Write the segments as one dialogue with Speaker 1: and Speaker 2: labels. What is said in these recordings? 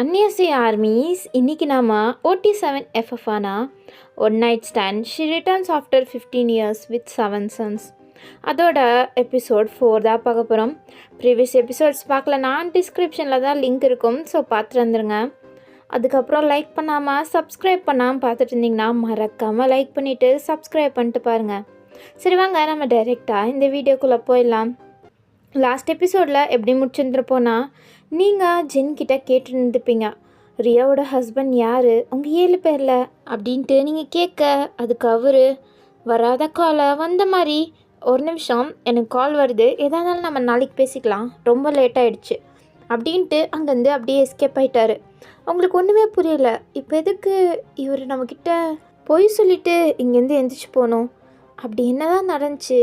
Speaker 1: அன்னியசி armies இன்னைக்கு நாம OT7 FFானா one night stand she returns after 15 years with 7 sons அதோட எபிசோட் 4 தான் பார்க்க போகிறோம். ப்ரீவியஸ் எபிசோட்ஸ் பார்க்கலனா டிஸ்கிரிப்ஷனில் தான் லிங்க் இருக்கும், ஸோ பார்த்துட்டு வந்துருங்க. அதுக்கப்புறம் லைக் பண்ணாமல் சப்ஸ்கிரைப் பண்ணாமல் பார்த்துட்டு இருந்தீங்கன்னா மறக்காமல் லைக் பண்ணிவிட்டு சப்ஸ்கிரைப் பண்ணிட்டு பாருங்கள். சரி வாங்க நம்ம டைரெக்டாக இந்த வீடியோக்குள்ளே போயிடலாம். லாஸ்ட் எபிசோடில் எப்படி முடிச்சுருந்துருப்போன்னா, நீங்கள் ஜென்கிட்ட கேட்டுருந்துப்பீங்க, ரியாவோட ஹஸ்பண்ட் யார், உங்கள் 7 பேரில் அப்படின்ட்டு நீங்கள் கேட்க, அதுக்கு அவர் வராத காலை வந்த மாதிரி, ஒரு நிமிஷம் எனக்கு கால் வருது, எதா இருந்தாலும் நம்ம நாளைக்கு பேசிக்கலாம், ரொம்ப லேட் ஆகிடுச்சு அப்படின்ட்டு அங்கேருந்து அப்படியே எஸ்கேப் ஆகிட்டாரு. அவங்களுக்கு ஒன்றுமே புரியல, இப்போ எதுக்கு இவர் நம்மக்கிட்ட பொய் சொல்லிவிட்டு இங்கேருந்து எந்திரிச்சு போகணும், அப்படி என்ன தான் நடந்துச்சு,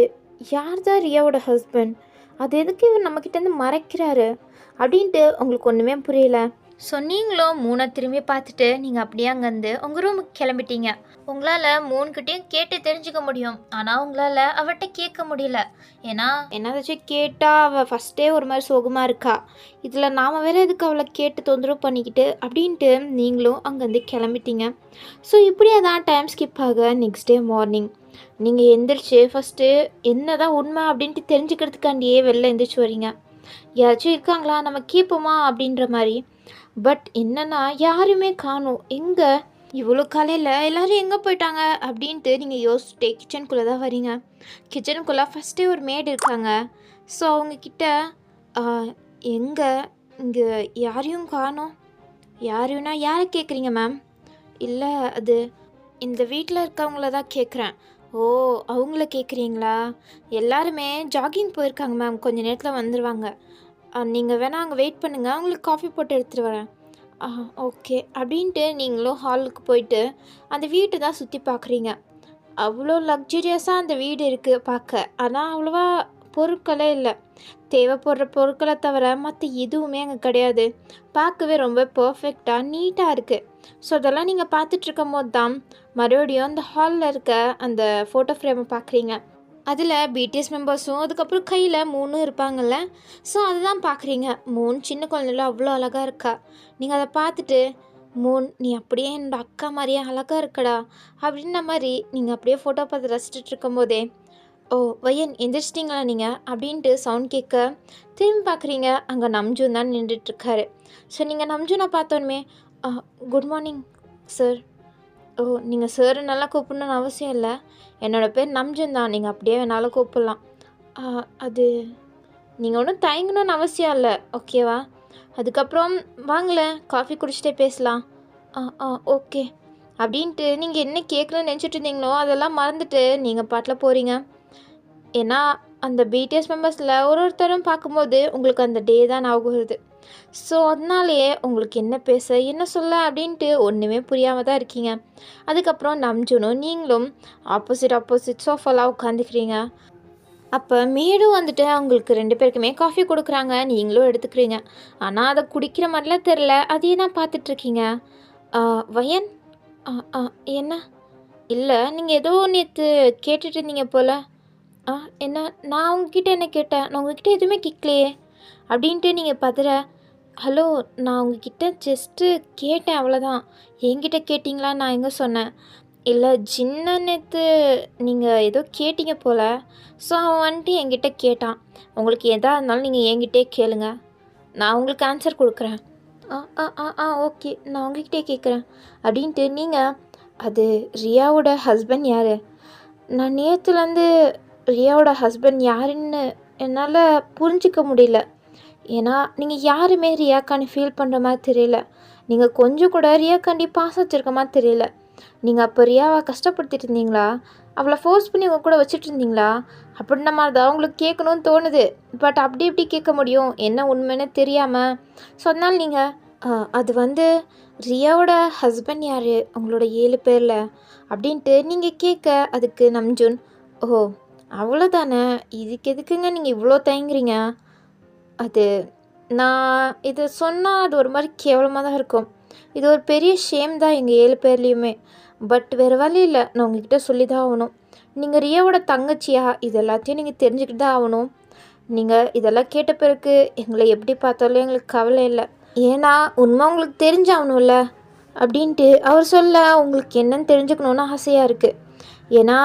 Speaker 1: யார் தான் ரியாவோட ஹஸ்பண்ட், அது எதுக்கு இவர் நம்மக்கிட்டேருந்து மறைக்கிறாரு அப்படின்ட்டு உங்களுக்கு ஒன்றுமே புரியல. ஸோ நீங்களும் மூணை திரும்பி பார்த்துட்டு நீங்கள் அப்படியே அங்கேருந்து உங்கள் ரூமுக்கு கிளம்பிட்டீங்க. உங்களால் மூணுக்கிட்டையும் கேட்டு தெரிஞ்சுக்க முடியும், ஆனால் உங்களால் அவர்கிட்ட கேட்க முடியல. ஏன்னா என்னதாச்சும் கேட்டால் அவள் ஃபஸ்ட்டே ஒரு மாதிரி சோகமாக இருக்கா, இதில் நாம் வேறு எதுக்கு அவளை கேட்டு தொந்தரவு பண்ணிக்கிட்டு அப்படின்ட்டு நீங்களும் அங்கேருந்து கிளம்பிட்டீங்க. ஸோ இப்படியே தான் டைம் ஸ்கிப் ஆக நெக்ஸ்ட் டே மார்னிங் நீங்கள் எந்திரிச்சு ஃபஸ்ட்டு என்ன தான் உண்மை அப்படின்ட்டு தெரிஞ்சுக்கிறதுக்காண்டியே வெளில எந்திரிச்சு வரீங்க. யாராச்சும் இருக்காங்களா நம்ம கேட்போமா அப்படின்ற மாதிரி. பட் என்னன்னா யாருமே காணும். எங்கே இவ்வளோ காலையில் எல்லோரும் எங்கே போயிட்டாங்க அப்படின்ட்டு நீங்கள் யோசிச்சுட்டே கிச்சனுக்குள்ளே தான் வரீங்க. கிச்சனுக்குள்ளே ஃபஸ்ட்டே ஒரு மேடு இருக்காங்க. ஸோ அவங்கக்கிட்ட எங்கே இங்கே யாரையும் காணும், யாரையும்னா யாரை கேட்குறீங்க மேம்? இல்லை அது இந்த வீட்டில் இருக்கவங்கள தான் கேட்குறேன். ஓ, அவங்கள கேட்குறீங்களா? எல்லாருமே ஜாகிங் போயிருக்காங்க மேம், கொஞ்சம் நேரத்தில் வந்துடுவாங்க. நீங்கள் வேணால் அங்கே வெயிட் பண்ணுங்கள், அவங்களுக்கு காஃபி போட்டு எடுத்துகிட்டு வரேன். ஓகே அப்படின்ட்டு நீங்களும் ஹாலுக்கு போயிட்டு அந்த வீட்டை தான் சுற்றி பார்க்குறீங்க. அவ்வளோ லக்ஸுரியஸாக அந்த வீடு இருக்குது பார்க்க, ஆனால் அவ்வளோவா பொருட்களே இல்லை. தேவைப்படுற பொருட்களை தவிர மற்ற எதுவுமே அங்கே கிடையாது. பார்க்கவே ரொம்ப பர்ஃபெக்டாக நீட்டாக இருக்குது. ஸோ அதெல்லாம் நீங்கள் பார்த்துட்ருக்கும் போது தான் மறுபடியும் அந்த ஹாலில் இருக்க அந்த ஃபோட்டோ ஃப்ரேமை பார்க்குறீங்க. அதில் பிடிஎஸ் மெம்பர்ஸும் அதுக்கப்புறம் கையில் 3 இருப்பாங்கள்ல. ஸோ அதுதான் பார்க்குறீங்க. 3 சின்ன குழந்தைல அவ்வளோ அழகாக இருக்கா. நீங்கள் அதை பார்த்துட்டு, மூன் நீ அப்படியே என்னோடய அக்கா மாதிரியே அழகாக இருக்கடா அப்படின்ற மாதிரி நீங்கள் அப்படியே ஃபோட்டோ பார்த்து ரசிச்சுட்டு இருக்கும் போதே, ஓ வயன் எந்திரிச்சிட்டிங்களா நீங்கள் அப்படின்ட்டு சவுண்ட் கேட்க திரும்பி பார்க்குறீங்க. அங்கே நம்ஜூன் தான் நின்றுட்டுருக்காரு. ஸோ நீங்கள் நம்ஜூனை பார்த்தோன்னே, குட் மார்னிங் சார். ஓ, நீங்கள் சார் நல்லா கூப்பிடணுன்னு அவசியம் இல்லை, என்னோடய பேர் நம்ஜூன் தான், நீங்கள் அப்படியே வேணாலும் கூப்பிட்லாம். அது நீங்கள் ஒன்றும் தயங்கணும்னு அவசியம் இல்லை, ஓகேவா? அதுக்கப்புறம் வாங்களேன் காஃபி குடிச்சிட்டே பேசலாம். ஓகே அப்படின்ட்டு நீங்கள் என்ன கேட்கணும்னு நினச்சிட்டு இருந்தீங்களோ அதெல்லாம் மறந்துட்டு நீங்கள் பாட்டில் போகிறீங்க. ஏன்னா அந்த பிடிஎஸ் மெம்பர்ஸில் ஒருத்தரும் பார்க்கும்போது உங்களுக்கு அந்த டே தான் ஞாபகம் வருது. ஸோ அதனாலேயே உங்களுக்கு என்ன பேச என்ன சொல்ல அப்படின்ட்டு ஒன்றுமே புரியாமல் தான் இருக்கீங்க. அதுக்கப்புறம் நம்ஜூனும் நீங்களும் ஆப்போசிட் சோஃபாலாம் உட்காந்துக்கிறீங்க. அப்போ மேடும் வந்துட்டு அவங்களுக்கு 2 பேருக்குமே காஃபி கொடுக்குறாங்க, நீங்களும் எடுத்துக்கிறீங்க. ஆனால் அதை குடிக்கிற மாதிரிலாம் தெரில, அதையே தான் பார்த்துட்ருக்கீங்க. வயன் என்ன? இல்லை நீங்கள் ஏதோ நேற்று கேட்டுட்டு இருந்தீங்க போல். என்ன? நான் உங்ககிட்ட என்ன கேட்டேன்? நான் உங்ககிட்ட எதுவுமே கேட்கலையே அப்படின்ட்டு நீங்கள் பதற. ஹலோ, நான் உங்ககிட்ட ஜஸ்ட்டு கேட்டேன், அவ்வளோதான். என்கிட்ட கேட்டிங்களா? நான் எங்கே சொன்னேன்? இல்லை சின்ன நேற்று நீங்கள் ஏதோ கேட்டீங்க போல். ஸோ அவன் வந்துட்டு என்கிட்ட கேட்டான். உங்களுக்கு எதாக இருந்தாலும் நீங்கள் என்கிட்டே கேளுங்க, நான் உங்களுக்கு ஆன்சர் கொடுக்குறேன். ஓகே, நான் உங்ககிட்டே கேட்குறேன் அப்படின்ட்டு நீங்கள், அது ரியாவோட ஹஸ்பண்ட் யார்? நான் நேற்றுலேருந்து ரியாவோட ஹஸ்பண்ட் யாருன்னு என்னால் புரிஞ்சிக்க முடியல. ஏன்னா நீங்கள் யாருமே ரியாக்காண்டி ஃபீல் பண்ணுற மாதிரி தெரியல. நீங்கள் கொஞ்சம் கூட ரியாக்காண்டி பாசம் வச்சுருக்க மாதிரி தெரியல. நீங்கள் அப்போ ரியாவை கஷ்டப்படுத்திட்டு இருந்தீங்களா? அவளை ஃபோர்ஸ் பண்ணி உங்கள் கூட வச்சுட்டு இருந்தீங்களா? அப்படின்ற மாதிரி தான் அவங்களுக்கு கேட்கணும்னு தோணுது. பட் அப்படி எப்படி கேட்க முடியும், என்ன உண்மைன்னு தெரியாமல்? ஸோ அதனால் நீங்கள் அது வந்து ரியாவோட ஹஸ்பண்ட் யார் உங்களோட 7 பேரில் அப்படின்ட்டு நீங்கள் கேட்க, அதுக்கு நம்ஜூன், ஓ அவ்வளோதானே, இதுக்கு எதுக்குங்க நீங்கள் இவ்வளோ தயங்குறீங்க? அது நான் இதை சொன்னால் அது ஒரு மாதிரி கேவலமாக தான் இருக்கும். இது ஒரு பெரிய ஷேம் தான் எங்கள் 7 பேர்லேயுமே. பட் வேறு வழி இல்லை, நான் உங்ககிட்ட சொல்லி தான் ஆகணும். நீங்கள் ரியாவோட தங்கச்சியா, இது எல்லாத்தையும் நீங்கள் தெரிஞ்சுக்கிட்டு தான் ஆகணும். நீங்கள் இதெல்லாம் கேட்ட பிறகு எங்களை எப்படி பார்த்தாலும் எங்களுக்கு கவலை இல்லை. ஏன்னா உண்மை உங்களுக்கு தெரிஞ்சாகணும்ல அப்படின்ட்டு அவர் சொல்ல உங்களுக்கு என்னன்னு தெரிஞ்சுக்கணுன்னு ஆசையாக இருக்குது. ஏன்னா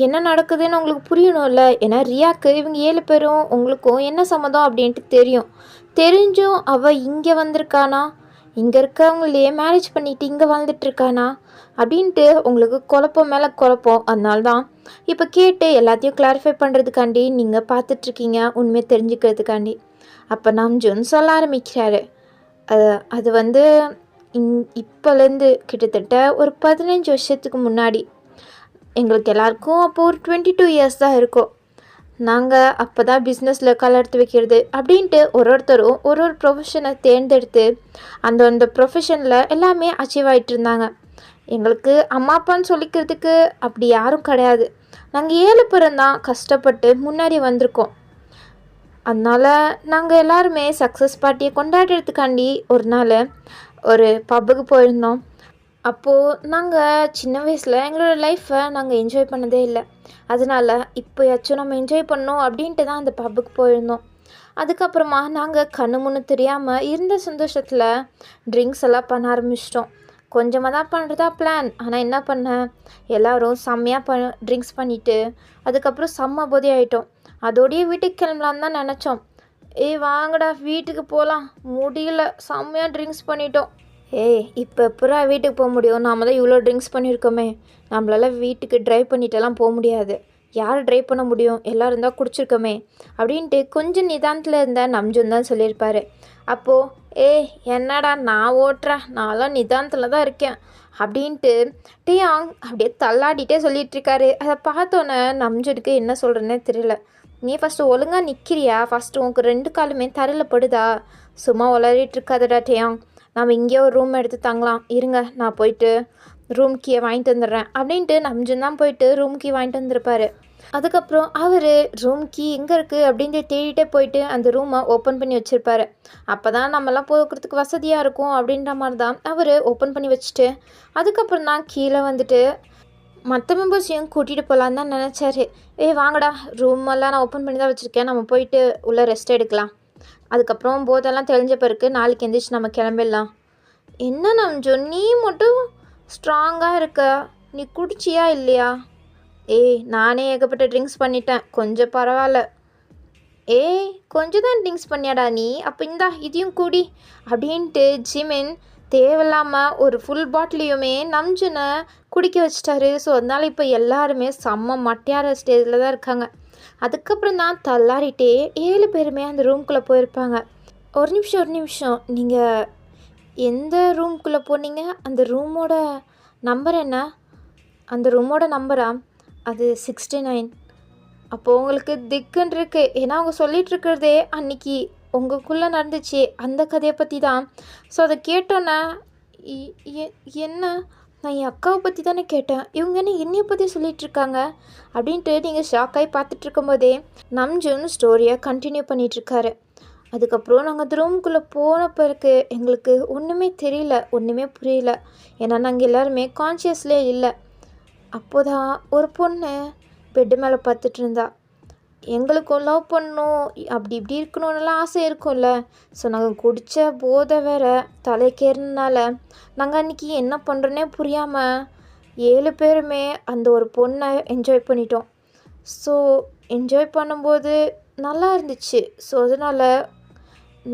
Speaker 1: என்ன நடக்குதுன்னு உங்களுக்கு புரியணும்ல. ஏன்னா ரியாக்கு இவங்க 7 பேரும் உங்களுக்கும் என்ன சம்மந்தம் அப்படின்ட்டு தெரியும். தெரிஞ்சும் அவள் இங்கே வந்திருக்கானா, இங்கே இருக்கவங்களே மேரேஜ் பண்ணிட்டு இங்கே வாழ்ந்துட்டுருக்கானா அப்படின்ட்டு உங்களுக்கு குழப்பம் மேலே குழப்பம். அதனால தான் இப்போ கேட்டு எல்லாத்தையும் கிளாரிஃபை பண்ணுறதுக்காண்டி நீங்கள் பார்த்துட்ருக்கீங்க, உண்மையை தெரிஞ்சுக்கிறதுக்காண்டி. அப்போ நம்ஜுன் சொல்ல ஆரம்பிக்கிறாரு. அது அது வந்து இப்போலேருந்து கிட்டத்தட்ட ஒரு 15 வருஷத்துக்கு முன்னாடி எங்களுக்கு எல்லாருக்கும் அப்போது ஒரு 22 இயர்ஸ் தான் இருக்கும். நாங்கள் அப்போ தான் பிஸ்னஸில் கால் எடுத்து வைக்கிறது அப்படின்ட்டு ஒருத்தரும் ஒரு ப்ரொஃபஷனை தேர்ந்தெடுத்து அந்த ப்ரொஃபஷனில் எல்லாமே அச்சீவ் ஆகிட்டு இருந்தாங்க. எங்களுக்கு அம்மா அப்பான்னு சொல்லிக்கிறதுக்கு அப்படி யாரும் கிடையாது. நாங்கள் 7 பேரும் தான் கஷ்டப்பட்டு முன்னாடி வந்திருக்கோம். அதனால் நாங்கள் எல்லாருமே சக்ஸஸ் பார்ட்டியை கொண்டாடுறதுக்காண்டி ஒரு நாள் ஒரு பப்புக்கு போயிருந்தோம். அப்போது நாங்கள் சின்ன வயசில் எங்களோட லைஃப்பை நாங்கள் என்ஜாய் பண்ணதே இல்லை. அதனால் இப்போயாச்சும் நம்ம என்ஜாய் பண்ணோம் அப்படின்ட்டு தான் அந்த பப்புக்கு போயிருந்தோம். அதுக்கப்புறமா நாங்கள் கண்ணு முன்னு தெரியாமல் இருந்த சந்தோஷத்தில் ட்ரிங்க்ஸ் எல்லாம் பண்ண ஆரம்பிச்சிட்டோம். கொஞ்சமாக தான் பண்ணுறதா பிளான். ஆனால் என்ன பண்ணேன், எல்லோரும் செம்மையாக ட்ரிங்க்ஸ் பண்ணிவிட்டு அதுக்கப்புறம் செம்ம போதை ஆகிட்டோம். அதோடையே வீட்டுக்கு கிளம்பலான்னு தான் நினச்சோம். வாங்கடா வீட்டுக்கு போகலாம், முடியல, செம்மையாக ட்ரிங்க்ஸ் பண்ணிட்டோம். இப்போ எப்படா வீட்டுக்கு போக முடியும், நாம் தான் இவ்வளோ ட்ரிங்க்ஸ் பண்ணியிருக்கோமே, நம்மளால வீட்டுக்கு ட்ரைவ் பண்ணிட்டெல்லாம் போக முடியாது. யார் ட்ரைவ் பண்ண முடியும், எல்லோரும் தான் குடிச்சிருக்கோமே அப்படின்ட்டு கொஞ்சம் நிதானத்தில் இருந்தால் நம்ஜுன் தான் சொல்லியிருப்பார். அப்போது என்னடா நான் ஓட்டுறேன், நான்லாம் நிதானத்தில் தான் இருக்கேன் அப்படின்ட்டு டியாங் அப்படியே தள்ளாடிட்டே சொல்லிகிட்ருக்காரு. அதை பார்த்தோன்னே நம்ஜுனுக்கு என்ன சொல்கிறேன்னே தெரியல. நீ ஃபஸ்ட்டு ஒழுங்காக நிற்கிறியா, ஃபஸ்ட்டு உனக்கு 2 காலுமே தரையில் படுதா, சும்மா உளறிட்டு இருக்காதடா டியாங், நம்ம இங்கேயே ஒரு ரூம் எடுத்து தங்கலாம், இருங்க நான் போயிட்டு ரூம் கீயை வாங்கிட்டு வந்துடுறேன் அப்படின்ட்டு நம்ஜுன் தான் போயிட்டு ரூம் கீ வாங்கிட்டு வந்திருப்பார். அதுக்கப்புறம் அவர் ரூம் கீ எங்கே இருக்குது அப்படின்ட்டு தேடிட்டே போயிட்டு அந்த ரூமை ஓப்பன் பண்ணி வச்சுருப்பாரு. அப்போ தான் நம்மலாம் போகிறதுக்கு வசதியாக இருக்கும் அப்படின்ற மாதிரி தான் அவர் ஓப்பன் பண்ணி வச்சுட்டு அதுக்கப்புறம் தான் கீழே வந்துட்டு மற்ற மெம்பர்ஸையும் கூட்டிகிட்டு போகலான்னு தான் நினச்சாரு. வாங்கடா, ரூமெல்லாம் நான் ஓப்பன் பண்ணி தான் வச்சுருக்கேன், நம்ம போயிட்டு உள்ளே ரெஸ்ட் எடுக்கலாம், அதுக்கப்புறம் போதெல்லாம் தெளிஞ்ச பிறகு நாளைக்கு எந்திரிச்சு நம்ம கிளம்பிடலாம். என்ன நம்ஜுன் நீ மட்டும் ஸ்ட்ராங்காக இருக்க, நீ குடிச்சியா இல்லையா? நானே ஏகப்பட்ட ட்ரிங்க்ஸ் பண்ணிட்டேன், கொஞ்சம் பரவாயில்ல. கொஞ்சம் தான் ட்ரிங்க்ஸ் பண்ணியாடா நீ, அப்போ இந்தா இதையும் குடி அப்படின்ட்டு ஜிமின் தேவையில்லாமல் ஒரு ஃபுல் பாட்டிலையுமே நம்ஜுனை குடிக்க வச்சிட்டாரு. ஸோ அதனால் இப்போ எல்லாருமே செம்ம மட்டையார ஸ்டேஜில் தான் இருக்காங்க. அதுக்கப்புறம் தான் தள்ளாரிட்டே 7 பேருமே அந்த ரூம்குள்ளே போயிருப்பாங்க. ஒரு நிமிஷம், நீங்கள் எந்த ரூம்குள்ளே போனீங்க, அந்த ரூமோட நம்பர் என்ன? அந்த ரூமோட நம்பரா? அது 69. அப்போது உங்களுக்கு திக்குன்னு இருக்குது. ஏன்னா அவங்க சொல்லிகிட்ருக்கிறதே அன்றைக்கி உங்களுக்குள்ளே நடந்துச்சு அந்த கதையை பற்றி தான். ஸோ அதை கேட்டோன்னே என்ன, நான் என் அக்காவை பற்றி தானே கேட்டேன், இவங்க என்ன என்னையை பற்றி சொல்லிகிட்ருக்காங்க அப்படின்ட்டு நீங்கள் ஷாக்காகி பார்த்துட்ருக்கும்போதே நம்ஜுன் ஸ்டோரியை கண்டினியூ பண்ணிகிட்ருக்காரு. அதுக்கப்புறம் நாங்கள் அந்த ரூமுக்குள்ளே போன பிறகு எங்களுக்கு ஒன்றுமே தெரியல, ஒன்றுமே புரியல. ஏன்னா நாங்கள் எல்லாருமே கான்ஷியஸ்லே இல்லை. அப்போதான் ஒரு பொண்ணு பெட்டு மேலே பார்த்துட்டு இருந்தா. எங்களுக்கும் லவ் பண்ணணும் அப்படி இப்படி இருக்கணும்னுலாம் ஆசை இருக்கும்ல. ஸோ நாங்கள் குடித்த போதை வேற தலைக்கேறினால நாங்கள் அன்றைக்கி என்ன பண்ணுறோன்னே புரியாமல் 7 பேருமே அந்த ஒரு பொண்ணை என்ஜாய் பண்ணிட்டோம். ஸோ என்ஜாய் பண்ணும்போது நல்லா இருந்துச்சு. ஸோ அதனால்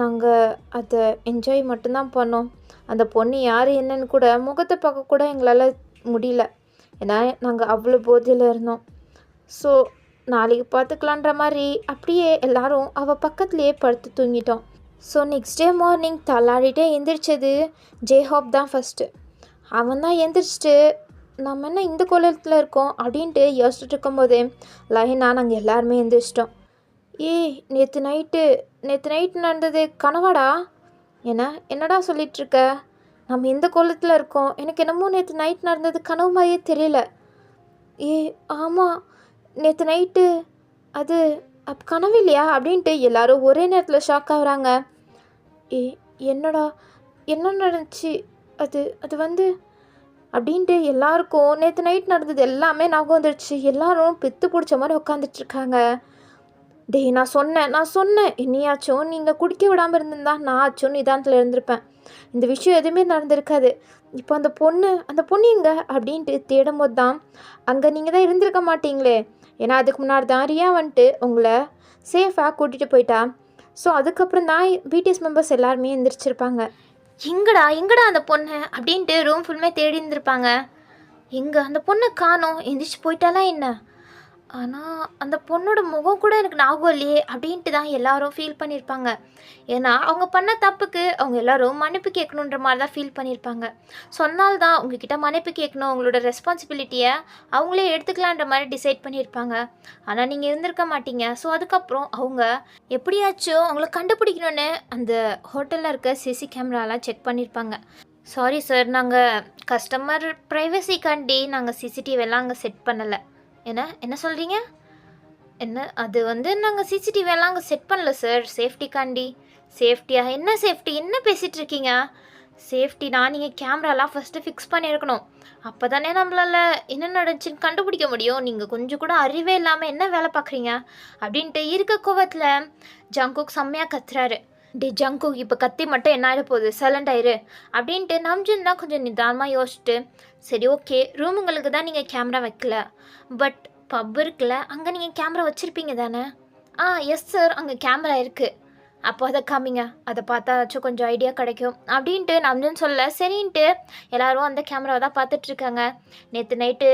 Speaker 1: நாங்கள் அதை என்ஜாய் மட்டும்தான் பண்ணோம். அந்த பொண்ணு யார் என்னன்னு கூட முகத்தை பார்க்க கூட எங்களால் முடியல. ஏன்னா நாங்கள் அவ்வளோ போதையில் இருந்தோம். ஸோ நாளைக்கு பார்த்துக்கலான்ற மாதிரி அப்படியே எல்லாரும் அவள் பக்கத்துலேயே படுத்து தூங்கிட்டோம். ஸோ நெக்ஸ்ட் டே மார்னிங் தள்ளாடிட்டே எந்திரிச்சது ஜேஹாப் தான் ஃபஸ்ட்டு. அவன் தான் எந்திரிச்சிட்டு நம்ம என்ன இந்த கோலத்தில் இருக்கோம் அப்படின்ட்டு யோசிச்சுட்டு இருக்கும்போதே லைனாக நாங்கள் எல்லாருமே எந்திரிச்சிட்டோம். நேற்று நைட்டு நடந்தது கனவாடா? என்னடா சொல்லிகிட்ருக்க? நம்ம எந்த கோலத்தில் இருக்கோம், எனக்கு என்னமோ நேற்று நைட் நடந்தது கனவு மாதிரியே தெரியல. ஆமாம், நேற்று நைட்டு அது கனவு இல்லையா அப்படின்ட்டு எல்லாரும் ஒரே நேரத்தில் ஷாக் ஆகுறாங்க. என்னடா என்ன நடந்துச்சு, அது வந்து அப்படின்ட்டு எல்லாருக்கும் நேற்று நைட் நடந்தது எல்லாமே ஞாபகம் வந்துடுச்சு. எல்லாரும் பித்து பிடிச்ச மாதிரி உட்காந்துட்ருக்காங்க. டேய் நான் சொன்னேன் என்னையாச்சும் நீங்கள் குடிக்க விடாமல் இருந்திருந்தா நான் ஆச்சும் நிதானத்தில் இருந்திருப்பேன். இந்த விஷயம் எதுவுமே நடந்திருக்காது. இப்போ அந்த பொண்ணு எங்க அப்படின்ட்டு தேடும்போது தான் அங்கே நீங்கள் தான் இருந்திருக்க மாட்டீங்களே. ஏன்னா அதுக்கு முன்னாடி தான் ரியா வந்துட்டு உங்களை சேஃபாக கூட்டிகிட்டு போயிட்டா. ஸோ அதுக்கப்புறம் தான் பிடிஎஸ் மெம்பர்ஸ் எல்லாருமே எந்திரிச்சிருப்பாங்க. எங்கடா அந்த பொண்ணு அப்படின்ட்டு ரூம் ஃபுல்லுமே தேடி இருந்திருப்பாங்க. எங்கே அந்த பொண்ணை காணோம், எந்திரிச்சு போயிட்டாலாம் என்ன? ஆனால் அந்த பொண்ணோட முகம் கூட எனக்கு ஞாபகம் இல்லையே அப்படின்ட்டு தான் எல்லாரும் ஃபீல் பண்ணியிருப்பாங்க. ஏன்னா அவங்க பண்ண தப்புக்கு அவங்க எல்லாரும் மன்னிப்பு கேட்கணுன்ற மாதிரி தான் ஃபீல் பண்ணியிருப்பாங்க. சொன்னால் தான் உங்ககிட்ட மன்னிப்பு கேட்கணும், அவங்களோட ரெஸ்பான்சிபிலிட்டியை அவங்களே எடுத்துக்கலான்ற மாதிரி டிசைட் பண்ணியிருப்பாங்க. ஆனால் நீங்கள் இருந்திருக்க மாட்டீங்க. ஸோ அதுக்கப்புறம் அவங்க எப்படியாச்சும் அவங்கள கண்டுபிடிக்கணுன்னு அந்த ஹோட்டலில் இருக்க சிசி கேமராலாம் செக் பண்ணியிருப்பாங்க. சாரி சார், நாங்கள் கஸ்டமர் ப்ரைவசிக்காண்டி நாங்கள் சிசிடிவி எல்லாம் அங்கே செட் பண்ணலை. என்ன சொல்கிறீங்க? அது நாங்கள் சிசிடிவி எல்லாம் அங்கே செட் பண்ணல சார், சேஃப்டிக்காண்டி. சேஃப்டியா? என்ன சேஃப்டி? என்ன பேசிகிட்டு இருக்கீங்க? சேஃப்டினா நீங்கள் கேமராலாம் ஃபஸ்ட்டு ஃபிக்ஸ் பண்ணியிருக்கணும். அப்போ தானே நம்மளால் என்ன நடந்துச்சுன்னு கண்டுபிடிக்க முடியும். நீங்கள் கொஞ்சம் கூட அறிவே இல்லாமல் என்ன வேலை பார்க்குறீங்க அப்படின்ட்டு இருக்க கோவத்தில் ஜங்குக் செம்மையாக கத்துறாரு. டே ஜங்குக், இப்போ கத்தி மட்டும் என்ன ஆகிட போகுது, சைலண்ட் ஆயிரு அப்படின்ட்டு நம்ஜுன் தான் கொஞ்சம் நிதானமாக யோசிச்சுட்டு, சரி ஓகே, ரூமுங்களுக்கு தான் நீங்கள் கேமரா வைக்கல, பட் பப் இருக்குல்ல, அங்கே நீங்கள் கேமரா வச்சுருப்பீங்க தானே? எஸ் சார், அங்கே கேமரா இருக்குது. அப்போ அதை காமிங்க, அதை பார்த்தாச்சும் கொஞ்சம் ஐடியா கிடைக்கும் அப்படின்ட்டு நம்ஜுன் சொல்ல சரின்ட்டு எல்லோரும் அந்த கேமராவை தான் பார்த்துட்ருக்காங்க. நேற்று நைட்டு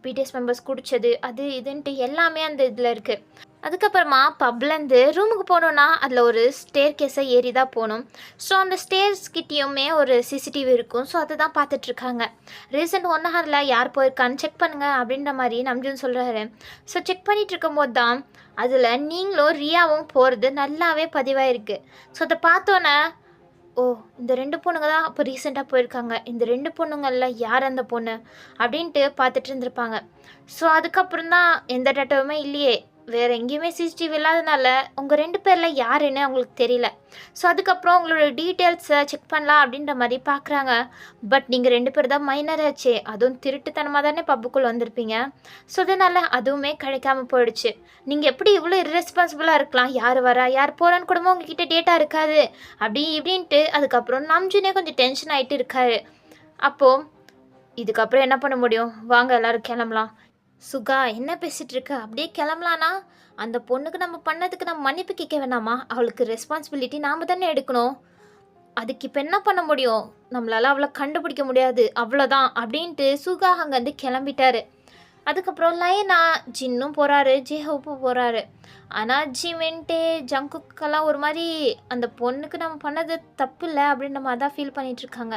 Speaker 1: பிடிஎஸ் மெம்பர்ஸ் குடித்தது அது இதுன்ட்டு எல்லாமே அந்த இதில் இருக்குது. அதுக்கப்புறமா பப்லேருந்து ரூமுக்கு போனோன்னா அதில் ஒரு ஸ்டேர் கேஸை ஏறி தான் போகணும். ஸோ அந்த ஸ்டேர்ஸ்கிட்டேயுமே ஒரு சிசிடிவி இருக்கும். ஸோ அதை தான் பார்த்துட்ருக்காங்க. ரீசெண்ட் 1 ஹவரில் யார் போயிருக்கான்னு செக் பண்ணுங்கள் அப்படின்ற மாதிரி நம்ஜுன் சொல்கிறாரு. ஸோ செக் பண்ணிகிட்டு இருக்கும்போது தான் அதில் நீங்களும் ரியாவும் போகிறது நல்லாவே பதிவாயிருக்கு. ஸோ அதை பார்த்தோன்னே, ஓ, இந்த 2 பொண்ணுங்க தான் அப்போ ரீசெண்டாக போயிருக்காங்க, இந்த 2 பொண்ணுங்களில் யார் அந்த பொண்ணு அப்படின்ட்டு பார்த்துட்டு இருந்திருப்பாங்க. ஸோ அதுக்கப்புறம் தான் எந்த டேட்டாவுமே இல்லையே, வேறு எங்கேயுமே சிசிடிவி இல்லாதனால உங்கள் 2 பேரில் யாருன்னு அவங்களுக்கு தெரியல. ஸோ அதுக்கப்புறம் உங்களோட டீட்டெயில்ஸை செக் பண்ணலாம் அப்படின்ற மாதிரி பார்க்குறாங்க. பட் நீங்கள் 2 பேர் தான் மைனர் ஆச்சே, அதுவும் திருட்டுத்தனமாக தானே பப்புக்குள்ளே வந்திருப்பீங்க. ஸோ அதனால் அதுவுமே கிடைக்காம போயிடுச்சு. நீங்கள் எப்படி இவ்வளோ இர்ரெஸ்பான்சிபிளாக இருக்கலாம்? யார் வரா யார் போகிறான்னு கூடமோ உங்ககிட்ட டேட்டா இருக்காது அப்படி இப்படின்ட்டு. அதுக்கப்புறம் நம்ஜுனே கொஞ்சம் டென்ஷன் ஆகிட்டு இருக்காரு. அப்போது இதுக்கப்புறம் என்ன பண்ண முடியும், வாங்க எல்லோரும் கிளம்பலாம். சுகா, என்ன பேசிகிட்டு இருக்க? அப்படியே கிளம்பலானா? அந்த பொண்ணுக்கு நம்ம பண்ணதுக்கு நம்ம மன்னிப்பு கேட்க வேணாமா? அவளுக்கு ரெஸ்பான்சிபிலிட்டி நாம் தானே எடுக்கணும். அதுக்கு இப்போ என்ன பண்ண முடியும்? நம்மளால் அவளை கண்டுபிடிக்க முடியாது, அவ்வளோதான் அப்படின்ட்டு சுகா அங்கேருந்து கிளம்பிட்டாரு. அதுக்கப்புறம் லைனா ஜின்னும் போகிறாரு, ஜேஹோப்பும் போகிறாரு. ஆனால் ஜிமின்ட்டே ஜங்குக்கெல்லாம் ஒரு மாதிரி அந்த பொண்ணுக்கு நம்ம பண்ணது தப்பு இல்லை அப்படின்ற மாதிரி தான் ஃபீல் பண்ணிகிட்ருக்காங்க.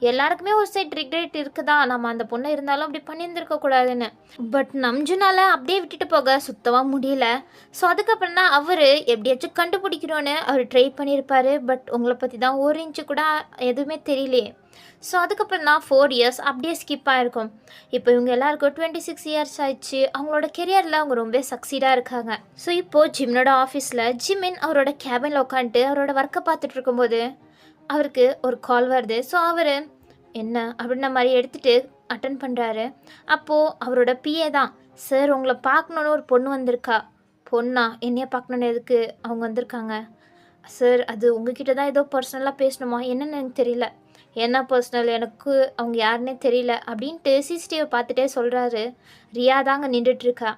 Speaker 1: எல்லாருக்குமே ஒரு சைட் ரிக்ரெட் இருக்குதா, நம்ம அந்த பொண்ணை இருந்தாலும் அப்படி பண்ணியிருந்துருக்கக்கூடாதுன்னு. பட் நம்ஜுனால் அப்படியே விட்டுட்டு போக சுத்தமாக முடியல. ஸோ அதுக்கப்புறம் தான் அவர் எப்படியாச்சும் கண்டுபிடிக்கணும்னு அவர் ட்ரை பண்ணியிருப்பார். பட் உங்களை பற்றி தான் ஒரு இன்ச்சு கூட எதுவுமே தெரியலையே. ஸோ அதுக்கப்புறம் தான் 4 இயர்ஸ் அப்படியே ஸ்கிப் ஆகிருக்கும். இப்போ இவங்க எல்லாருக்கும் 26 இயர்ஸ் ஆயிடுச்சு. அவங்களோட கெரியரில் அவங்க ரொம்ப சக்சீடாக இருக்காங்க. ஸோ இப்போது ஜிம்னோட ஆஃபீஸில் ஜிமின் அவரோட கேபினில் உட்காந்துட்டு அவரோட ஒர்க்கை பார்த்துட்டு இருக்கும்போது அவருக்கு ஒரு கால் வருது. ஸோ அவர் என்ன அப்படின்ன மாதிரி எடுத்துகிட்டு அட்டன் பண்ணுறாரு. அப்போது அவரோட பிஏ தான், சார் உங்களை பார்க்கணுன்னு ஒரு பொண்ணு வந்திருக்கா. பொண்ணா? என்னைய பார்க்கணுன்னு எதுக்கு அவங்க வந்திருக்காங்க? சார் அது உங்ககிட்ட தான் ஏதோ பர்சனலாக பேசணுமா, என்னென்னு எனக்கு தெரியல. என்ன பர்சனல், எனக்கு அவங்க யாருன்னே தெரியல அப்படின்ட்டு சிசிடிவியை பார்த்துட்டே சொல்கிறாரு. ரியா தாங்க நின்றுட்டுருக்கா.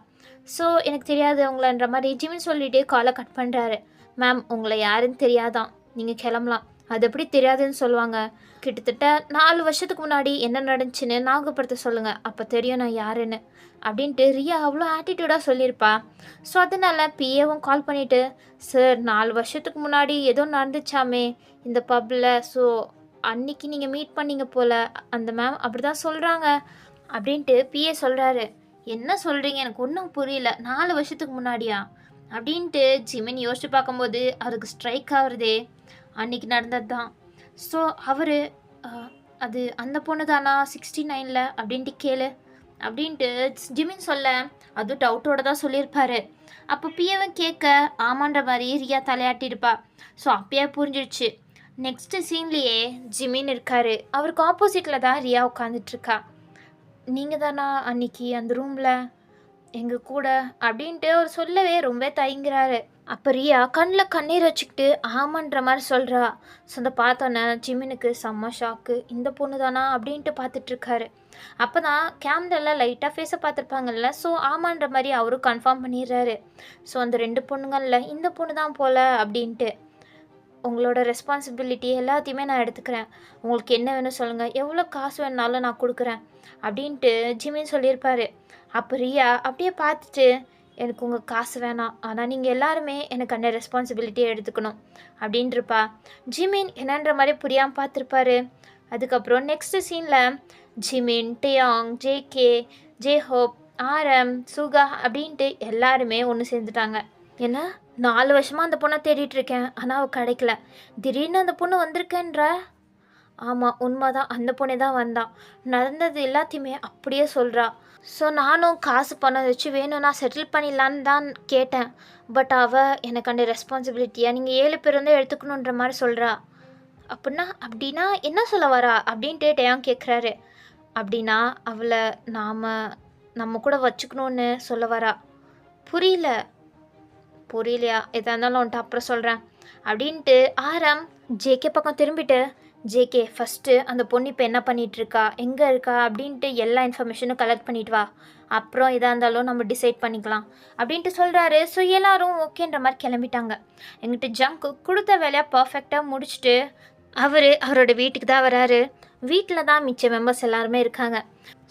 Speaker 1: ஸோ எனக்கு தெரியாது அவங்களன்ற மாதிரி ஜிமின் சொல்லிவிட்டு காலை கட் பண்ணுறாரு. மேம், உங்களை யாருன்னு தெரியாதான், நீங்கள் கிளம்பலாம். அது எப்படி தெரியாதுன்னு சொல்லுவாங்க? கிட்டத்தட்ட 4 வருஷத்துக்கு முன்னாடி என்ன நடந்துச்சுன்னு ஞாபகப்படுத்த சொல்லுங்கள், அப்போ தெரியும் நான் யாருன்னு அப்படின்ட்டு ரியா அவ்வளோ ஆட்டிடியூடாக சொல்லியிருப்பா. ஸோ அதனால் பிஏவும் கால் பண்ணிவிட்டு, சார் 4 வருஷத்துக்கு முன்னாடி ஏதோ நடந்துச்சாமே இந்த பப்பில், ஸோ அன்னைக்கு நீங்கள் மீட் பண்ணிங்க போல், அந்த மேம் அப்படி தான் சொல்கிறாங்க அப்படின்ட்டு பிஏ சொல்கிறாரு. என்ன சொல்கிறீங்க, எனக்கு ஒன்றும் புரியல, 4 வருஷத்துக்கு முன்னாடியா அப்படின்ட்டு ஜிமின் யோசிச்சு பார்க்கும்போது அவருக்கு ஸ்ட்ரைக் ஆகுறதே அன்றைக்கி நடந்தது தான். ஸோ அவர் அது அந்த பொண்ணு தானா 69ல் அப்படின்ட்டு கேளு அப்படின்ட்டு ஜிமின் சொல்ல, அதுவும் டவுட்டோடு தான் சொல்லியிருப்பாரு. அப்போ பிஏவும் கேட்க ஆமான்ற மாதிரி ரியா தலையாட்டியிருப்பா. ஸோ அப்பயே புரிஞ்சிடுச்சு. நெக்ஸ்ட்டு சீன்லேயே ஜிமின் இருக்கார். அவருக்கு ஆப்போசிட்டில் தான் ரியா உட்காந்துட்ருக்கா. நீங்கள் தானா அன்றைக்கி அந்த ரூமில் எங்கள் கூட அப்படின்ட்டு அவர் சொல்லவே ரொம்ப தயங்குறாரு. அப்போ ரியா கண்ணில் கண்ணீர் வச்சுக்கிட்டு ஆமான்ற மாதிரி சொல்கிறா. ஸோ அதை பார்த்தோன்னே ஜிமினுக்கு செம்ம ஷாக்கு. இந்த பொண்ணு தானா அப்படின்ட்டு பார்த்துட்ருக்காரு. அப்போ தான் கேமராவில் லைட்டாக ஃபேஸை பார்த்துருப்பாங்கல்ல, ஸோ ஆமான்ற மாதிரி அவரும் கன்ஃபார்ம் பண்ணிடுறாரு. ஸோ அந்த 2 பொண்ணுங்களில் இந்த பொண்ணு தான் போல் அப்படின்ட்டு. உங்களோட ரெஸ்பான்சிபிலிட்டி எல்லாத்தையுமே நான் எடுத்துக்கிறேன். உங்களுக்கு என்ன வேணும் சொல்லுங்கள், எவ்வளோ காசு வேணுனாலும் நான் கொடுக்குறேன் அப்படின்ட்டு ஜிமின் சொல்லியிருப்பார். அப்போ ரியா அப்படியே பார்த்துட்டு, எனக்கு உங்கள் காசு வேணாம், ஆனால் நீங்கள் எல்லாருமே எனக்கு அந்த ரெஸ்பான்சிபிலிட்டியை எடுத்துக்கணும் அப்படின்ட்டுருப்பா. ஜிமின் என்னன்ற மாதிரி புரியாமல் பார்த்துருப்பாரு. அதுக்கப்புறம் நெக்ஸ்ட்டு சீனில் ஜிமின், டியாங், ஜேகே, ஜேஹோப், ஆரம், சுகா அப்படின்ட்டு எல்லாருமே ஒன்று சேர்ந்துட்டாங்க. ஏன்னா 4 வருஷமாக அந்த பொண்ணை தேடிட்டுருக்கேன், ஆனால் அவள் கிடைக்கல. திடீர்னு அந்த பொண்ணு வந்திருக்கேன்ற. ஆமாம், உண்மைதான், அந்த பொண்ணே தான் வந்தான். நடந்தது எல்லாத்தையுமே அப்படியே சொல்கிறா. ஸோ நானும் காசு பணம் வச்சு வேணும்னா செட்டில் பண்ணிடலான்னு தான் கேட்டேன். பட் அவள் எனக்கு அந்த ரெஸ்பான்சிபிலிட்டியை நீங்கள் 7 பேர் வந்து எடுத்துக்கணுன்ற மாதிரி சொல்கிறா. அப்படின்னா என்ன சொல்ல வரா அப்படின்ட்டு டேயாங் கேட்குறாரு. அப்படின்னா அவளை நம்ம கூட வச்சுக்கணுன்னு சொல்ல வரா. புரியலையா? எதாக இருந்தாலும் வந்துட்டு அப்புறம் சொல்கிறேன் அப்படின்ட்டு ஆரம் ஜேகே பக்கம் திரும்பிட்டு, ஜேகே ஃபஸ்ட்டு அந்த பொண்ணு இப்போ என்ன பண்ணிகிட்ருக்கா, எங்கே இருக்கா அப்படின்ட்டு எல்லா இன்ஃபர்மேஷனும் கலெக்ட் பண்ணிட்டு வா, அப்புறம் எதாக இருந்தாலும் நம்ம டிசைட் பண்ணிக்கலாம் அப்படின்ட்டு சொல்கிறாரு. ஸோ எல்லோரும் ஓகேன்ற மாதிரி கிளம்பிட்டாங்க. எங்கிட்ட ஜங்கு கொடுத்த வேலையை பர்ஃபெக்டாக முடிச்சுட்டு அவரோட வீட்டுக்கு தான் வராரு. வீட்டில் தான் மிச்ச மெம்பர்ஸ் எல்லாருமே இருக்காங்க.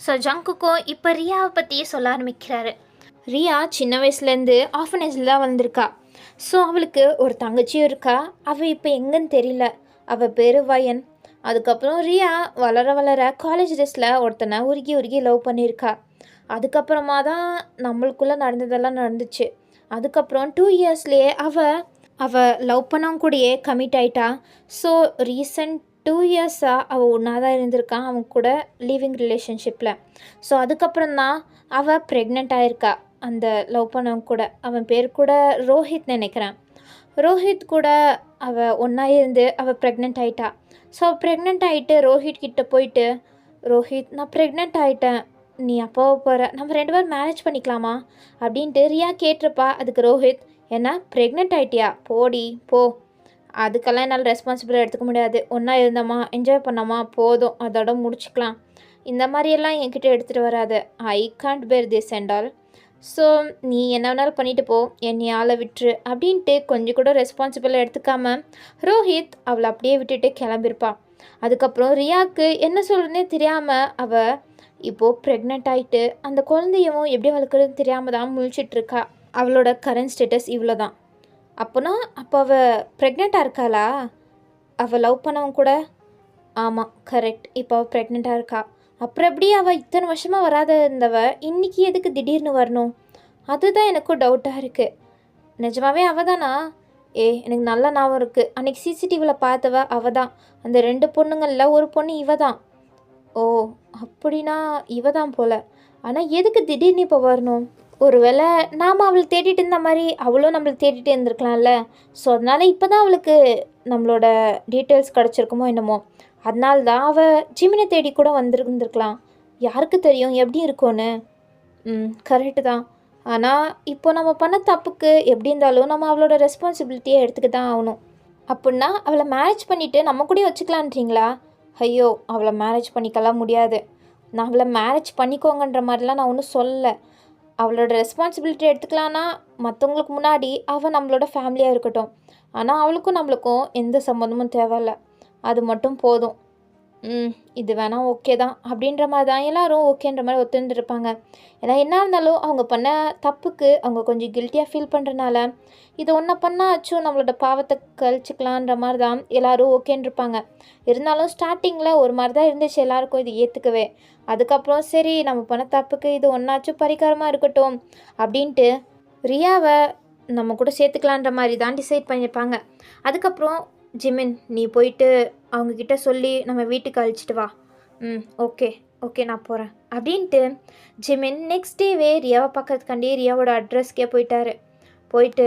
Speaker 1: ஸோ ஜங்குக்கும் இப்போ ரியாவை பற்றியே சொல்ல ஆரம்பிக்கிறாரு. ரியா சின்ன வயசுலேருந்து ஆஃபனேஜில் தான் வந்திருக்கா. ஸோ அவளுக்கு ஒரு தங்கச்சியும் இருக்கா. அவள் இப்போ எங்கன்னு தெரியல. அவள் பேர் வயன். அதுக்கப்புறம் ரியா வளர காலேஜ் டேஸில் ஒருத்தனை உருகி லவ் பண்ணியிருக்கா. அதுக்கப்புறமா தான் நம்மளுக்குள்ளே நடந்ததெல்லாம் நடந்துச்சு. அதுக்கப்புறம் 2 இயர்ஸ்லேயே அவள் லவ் பண்ணவங்க கூடயே கமிட் ஆகிட்டா. ஸோ ரீசன்ட் 2 இயர்ஸாக அவள் ஒன்றா தான் இருந்திருக்கான் அவங்க கூட லிவிங் ரிலேஷன்ஷிப்பில். ஸோ அதுக்கப்புறம் தான் அவள் ப்ரெக்னென்ட் ஆகிருக்கா அந்த லவ் பண்ணவங்க கூட. அவன் பேர் கூட ரோஹித் நினைக்கிறேன். ரோஹித் கூட அவள் ஒன்றா இருந்து அவள் ப்ரெக்னென்ட் ஆகிட்டா. ஸோ ப்ரெக்னென்ட் ஆகிட்டு ரோஹித் கிட்டே போயிட்டு, ரோஹித் நான் ப்ரெக்னென்ட் ஆகிட்டேன், நீ அப்பாவை போகிற, நம்ம 2 பேரும் மேரேஜ் பண்ணிக்கலாமா அப்படின்ட்டு ரியா கேட்டிருப்பா. அதுக்கு ரோஹித், என்ன ப்ரெக்னென்ட் ஆகிட்டியா, போடி போ, அதுக்கெல்லாம் என்னால் ரெஸ்பான்சிபிலிட்டி எடுத்துக்க முடியாது, ஒன்றா இருந்தோமா என்ஜாய் பண்ணோமா போதும், அதோட முடிச்சுக்கலாம், இந்த மாதிரியெல்லாம் என்கிட்ட எடுத்துகிட்டு வராது, ஐ கான்ட் பேர் திஸ் அண்ட் ஆல். ஸோ நீ என்ன வேணாலும் பண்ணிட்டு போ, என்னை ஆளை விட்டுரு அப்படின்ட்டு கொஞ்சம் கூட ரெஸ்பான்சிபிளாக எடுத்துக்காம ரோஹித் அவளை அப்படியே விட்டுட்டு கிளம்பியிருப்பாள். அதுக்கப்புறம் ரியாவுக்கு என்ன சொல்கிறதுனே தெரியாமல் அவள் இப்போது ப்ரெக்னென்ட் ஆகிட்டு அந்த குழந்தையும் எப்படி வளர்க்குறதுன்னு தெரியாமல் தான் முழிச்சிட்ருக்கா. அவளோட கரண்ட் ஸ்டேட்டஸ் இவ்வளோ தான். அப்போ அவள் ப்ரெக்னெண்ட்டாக இருக்காளா? அவள் லவ் பண்ணவன் கூட? ஆமாம், கரெக்ட், இப்போ அவள் ப்ரெக்னெண்ட்டாக இருக்கா. அப்புறம் எப்படி அவள் இத்தனை வருஷமாக வராத இருந்தவ இன்றைக்கி எதுக்கு திடீர்னு வரணும்? அதுதான் எனக்கும் டவுட்டாக இருக்குது. நிஜமாவே அவள் தானா? எனக்கு நல்ல ஞாபகம் இருக்குது, அன்றைக்கி சிசிடிவியில் பார்த்தவ அவள் தான். அந்த 2 பொண்ணுங்களில் ஒரு பொண்ணு இவ தான். ஓ, அப்படின்னா இவ தான் போல். ஆனால் எதுக்கு திடீர்னு இப்போ வரணும்? ஒருவேளை நாம் அவளை தேடிட்டு இருந்த மாதிரி அவளும் நம்மளை தேடிட்டு இருந்திருக்கலாம்ல. ஸோ அதனால் இப்போ தான் அவளுக்கு நம்மளோட டீட்டெயில்ஸ் கிடச்சிருக்குமோ என்னமோ. அதனால தான் அவள் ஜிமினை தேடி கூட வந்திருந்துருக்கலாம். யாருக்கு தெரியும் எப்படி இருக்கும்னு. கரெக்டு தான். ஆனால் இப்போ நம்ம பண்ண தப்புக்கு எப்படி இருந்தாலும் நம்ம அவளோட ரெஸ்பான்சிபிலிட்டியை எடுத்துக்க தான் ஆகணும். அப்படின்னா அவளை மேரேஜ் பண்ணிவிட்டு நம்ம கூட வச்சுக்கலான்றீங்களா? ஐயோ, அவளை மேரேஜ் பண்ணிக்கலாம் முடியாது. நான் அவளை மேரேஜ் பண்ணிக்கோங்கன்ற மாதிரிலாம் நான் ஒன்றும் சொல்லலை. அவளோட ரெஸ்பான்சிபிலிட்டி எடுத்துக்கலான்னா மற்றவங்களுக்கு முன்னாடி அவள் நம்மளோட ஃபேமிலியாக இருக்கட்டும். ஆனால் அவளுக்கும் நம்மளுக்கும் எந்த சம்மந்தமும் தேவையில்லை, அது மட்டும் போதும். இது வேணால் ஓகே தான் அப்படின்ற மாதிரி தான் எல்லோரும் ஓகேன்ற மாதிரி ஒத்துந்துருப்பாங்க. ஏன்னா என்ன இருந்தாலும் அவங்க பண்ண தப்புக்கு அவங்க கொஞ்சம் கில்ட்டியாக ஃபீல் பண்ணுறனால இது ஒன்றை பண்ணாச்சும் நம்மளோட பாவத்தை கழிச்சிக்கலான்ற மாதிரி தான் எல்லோரும் ஓகேன்ருப்பாங்க. இருந்தாலும் ஸ்டார்டிங்கில் ஒரு மாதிரி தான் இருந்துச்சு எல்லாருக்கும் இது ஏற்றுக்கவே. அதுக்கப்புறம் சரி நம்ம பண்ண தப்புக்கு இது ஒன்றாச்சும் பரிகாரமாக இருக்கட்டும் அப்படின்ட்டு ரியாவை நம்ம கூட சேர்த்துக்கலான்ற மாதிரி தான் டிசைட் பண்ணியிருப்பாங்க. அதுக்கப்புறம் ஜிமின், நீ போயிட்டு அவங்கக்கிட்ட சொல்லி நம்ம வீட்டுக்கு அழைச்சிட்டு வா. ஓகே நான் போகிறேன் அப்படின்ட்டு ஜிமின் நெக்ஸ்ட் டேவே ரியாவை பார்க்கறதுக்காண்டி ரியாவோட அட்ரஸ்க்கே போயிட்டு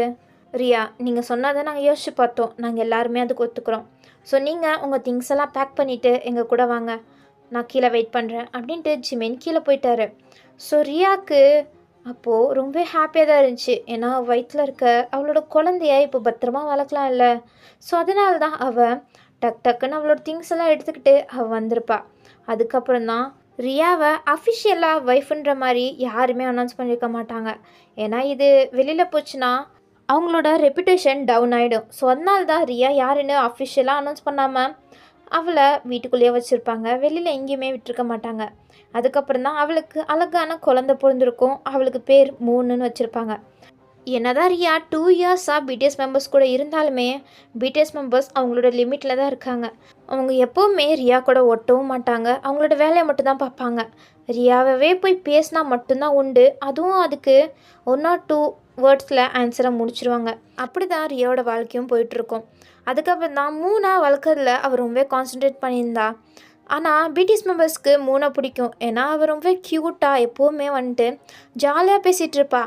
Speaker 1: ரியா, நீங்கள் சொன்னாதான் நாங்கள் யோசிச்சு பார்த்தோம், நாங்கள் எல்லாருமே அதுக்கு ஒத்துக்கிறோம். ஸோ நீங்கள் உங்கள் திங்ஸ் எல்லாம் பேக் பண்ணிவிட்டு எங்கள் கூட வாங்க, நான் கீழே வெயிட் பண்ணுறேன் அப்படின்ட்டு ஜிமின் கீழே போயிட்டாரு. ஸோ ரியாவுக்கு அப்போது ரொம்ப ஹாப்பியாக தான் இருந்துச்சு. ஏன்னா வயிற்றில் இருக்க அவளோட குழந்தைய இப்போ பத்திரமா வளர்க்கலாம் இல்லை. ஸோ அதனால தான் அவள் டக்குன்னு அவளோட திங்ஸ் எல்லாம் எடுத்துக்கிட்டு அவள் வந்திருப்பா. அதுக்கப்புறம் தான் ரியாவை அஃபிஷியலாக ஒய்ஃபுன்ற மாதிரி யாருமே அனௌன்ஸ் பண்ணியிருக்க மாட்டாங்க. ஏன்னா இது வெளியில் போச்சுன்னா அவங்களோட ரெப்புடேஷன் டவுன் ஆகிடும். ஸோ அதனால தான் ரியா யாருன்னு அஃபிஷியலாக அனௌன்ஸ் பண்ணாமல் அவளை வீட்டுக்குள்ளேயே வச்சுருப்பாங்க. வெளியில் எங்கேயுமே விட்டுருக்க மாட்டாங்க. அதுக்கப்புறம் தான் அவளுக்கு அழகான குழந்தை பிறந்திருக்கும். அவளுக்கு பேர் மூணுன்னு வச்சுருப்பாங்க. என்னதான் ரியா 2 இயர்ஸாக பிடிஎஸ் மெம்பர்ஸ் கூட இருந்தாலுமே பிடிஎஸ் மெம்பர்ஸ் அவங்களோட லிமிட்டில் தான் இருக்காங்க. அவங்க எப்போவுமே ரியா கூட ஒட்டவும் மாட்டாங்க. அவங்களோட வேலையை மட்டும்தான் பார்ப்பாங்க. ரியாவே போய் பேசினா மட்டும்தான் உண்டு. அதுவும் அதுக்கு 1 or 2 வேர்ட்ஸில் ஆன்சரை முடிச்சிருவாங்க. அப்படி தான் ரியாவோட வாழ்க்கையும் போயிட்டுருக்கும். அதுக்கப்புறம் தான் மூணா வளர்க்குறதுல அவர் ரொம்ப கான்சன்ட்ரேட் பண்ணியிருந்தா. ஆனால் பிடிஎஸ் மெம்பர்ஸ்க்கு மூணை பிடிக்கும். ஏன்னா அவர் ரொம்ப க்யூட்டாக எப்போவுமே வந்துட்டு ஜாலியாக பேசிகிட்டு இருப்பா.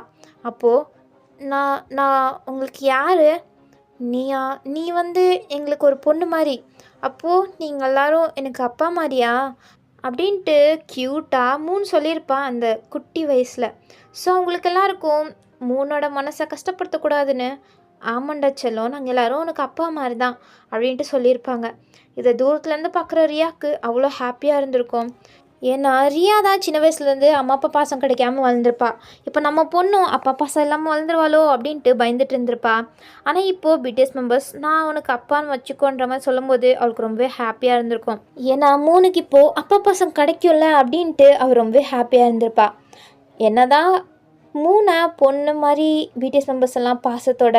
Speaker 1: அப்போது நான் நான் உங்களுக்கு யார்? நீயா? நீ வந்து எங்களுக்கு ஒரு பொண்ணு மாதிரி. அப்போது நீங்கள் எல்லோரும் எனக்கு அப்பா மாதிரியா? அப்படின்ட்டு க்யூட்டாக மூணு சொல்லியிருப்பா அந்த குட்டி வயசில். ஸோ அவங்களுக்கு எல்லாருக்கும் மூணோட மனசை கஷ்டப்படுத்தக்கூடாதுன்னு, ஆமாண்டா செல்லம், நாங்கள் எல்லோரும் உனக்கு அப்பா மாதிரி தான் அப்படின்ட்டு சொல்லியிருப்பாங்க. இதை தூரத்துலேருந்து பார்க்குற ரியாவுக்கு அவ்வளோ ஹாப்பியாக இருந்திருக்கும். ஏன்னா ரியா தான் சின்ன வயசுலேருந்து அம்மா அப்பா பாசம் கிடைக்காம வளர்ந்துருப்பா. இப்போ நம்ம பொண்ணும் அப்பா பாசம் இல்லாமல் வளர்ந்துருவாளோ அப்படின்ட்டு பயந்துட்டு இருந்திருப்பா. ஆனால் இப்போது பிடிஎஸ் மெம்பர்ஸ் நான் உனக்கு அப்பான்னு வச்சுக்கோன்ற மாதிரி சொல்லும்போது அவளுக்கு ரொம்பவே ஹாப்பியாக இருந்திருக்கும். ஏன்னா மூணுக்கு இப்போது அப்பா பாசம் கிடைக்கும்ல அப்படின்ட்டு அவள் ரொம்ப ஹாப்பியாக இருந்திருப்பா. என்னதான் மூணை பொண்ணு மாதிரி பிடிஎஸ் மெம்பர்ஸ் எல்லாம் பாசத்தோட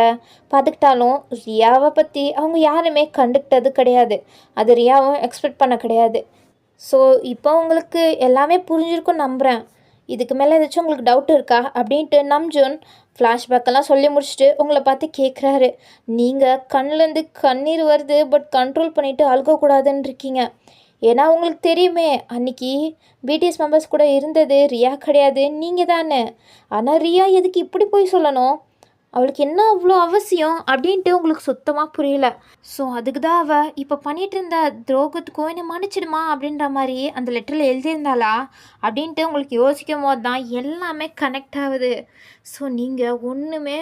Speaker 1: பார்த்துக்கிட்டாலும் ரியாவை பற்றி அவங்க யாருமே கண்டுக்கிட்டது கிடையாது. அது ரியாவும் எக்ஸ்பெக்ட் பண்ண கிடையாது. ஸோ இப்போ உங்களுக்கு எல்லாமே புரிஞ்சிருக்கும்னு நம்புகிறேன். இதுக்கு மேலே ஏதாச்சும் உங்களுக்கு டவுட் இருக்கா அப்படின்ட்டு நம்ஜூன் ஃப்ளாஷ்பேக்கெல்லாம் சொல்லி முடிச்சுட்டு உங்களை பார்த்து கேட்குறாரு. நீங்கள் கண்ணிலேருந்து கண்ணீர் வருது, பட் கண்ட்ரோல் பண்ணிவிட்டு அழுகக்கூடாதுன்னு இருக்கீங்க. ஏன்னா உங்களுக்கு தெரியுமே அன்றைக்கி பிடிஎஸ் மெம்பர்ஸ் கூட இருந்தது ரியா கிடையாது, நீங்கள் தானே. ஆனால் ரியா எதுக்கு இப்படி போய் சொல்லணும்? அவளுக்கு என்ன அவ்வளோ அவசியம் அப்படின்ட்டு உங்களுக்கு சுத்தமாக புரியல. ஸோ அதுக்கு தான் அவள் இப்போ பண்ணிகிட்டு இருந்த துரோகத்துக்கும் என்னை மன்னிச்சிடுமா அப்படின்ற மாதிரி அந்த லெட்டரில் எழுதியிருந்தாளா அப்படின்ட்டு உங்களுக்கு யோசிக்கும் போது தான் எல்லாமே கனெக்ட் ஆகுது. ஸோ நீங்கள் ஒன்றுமே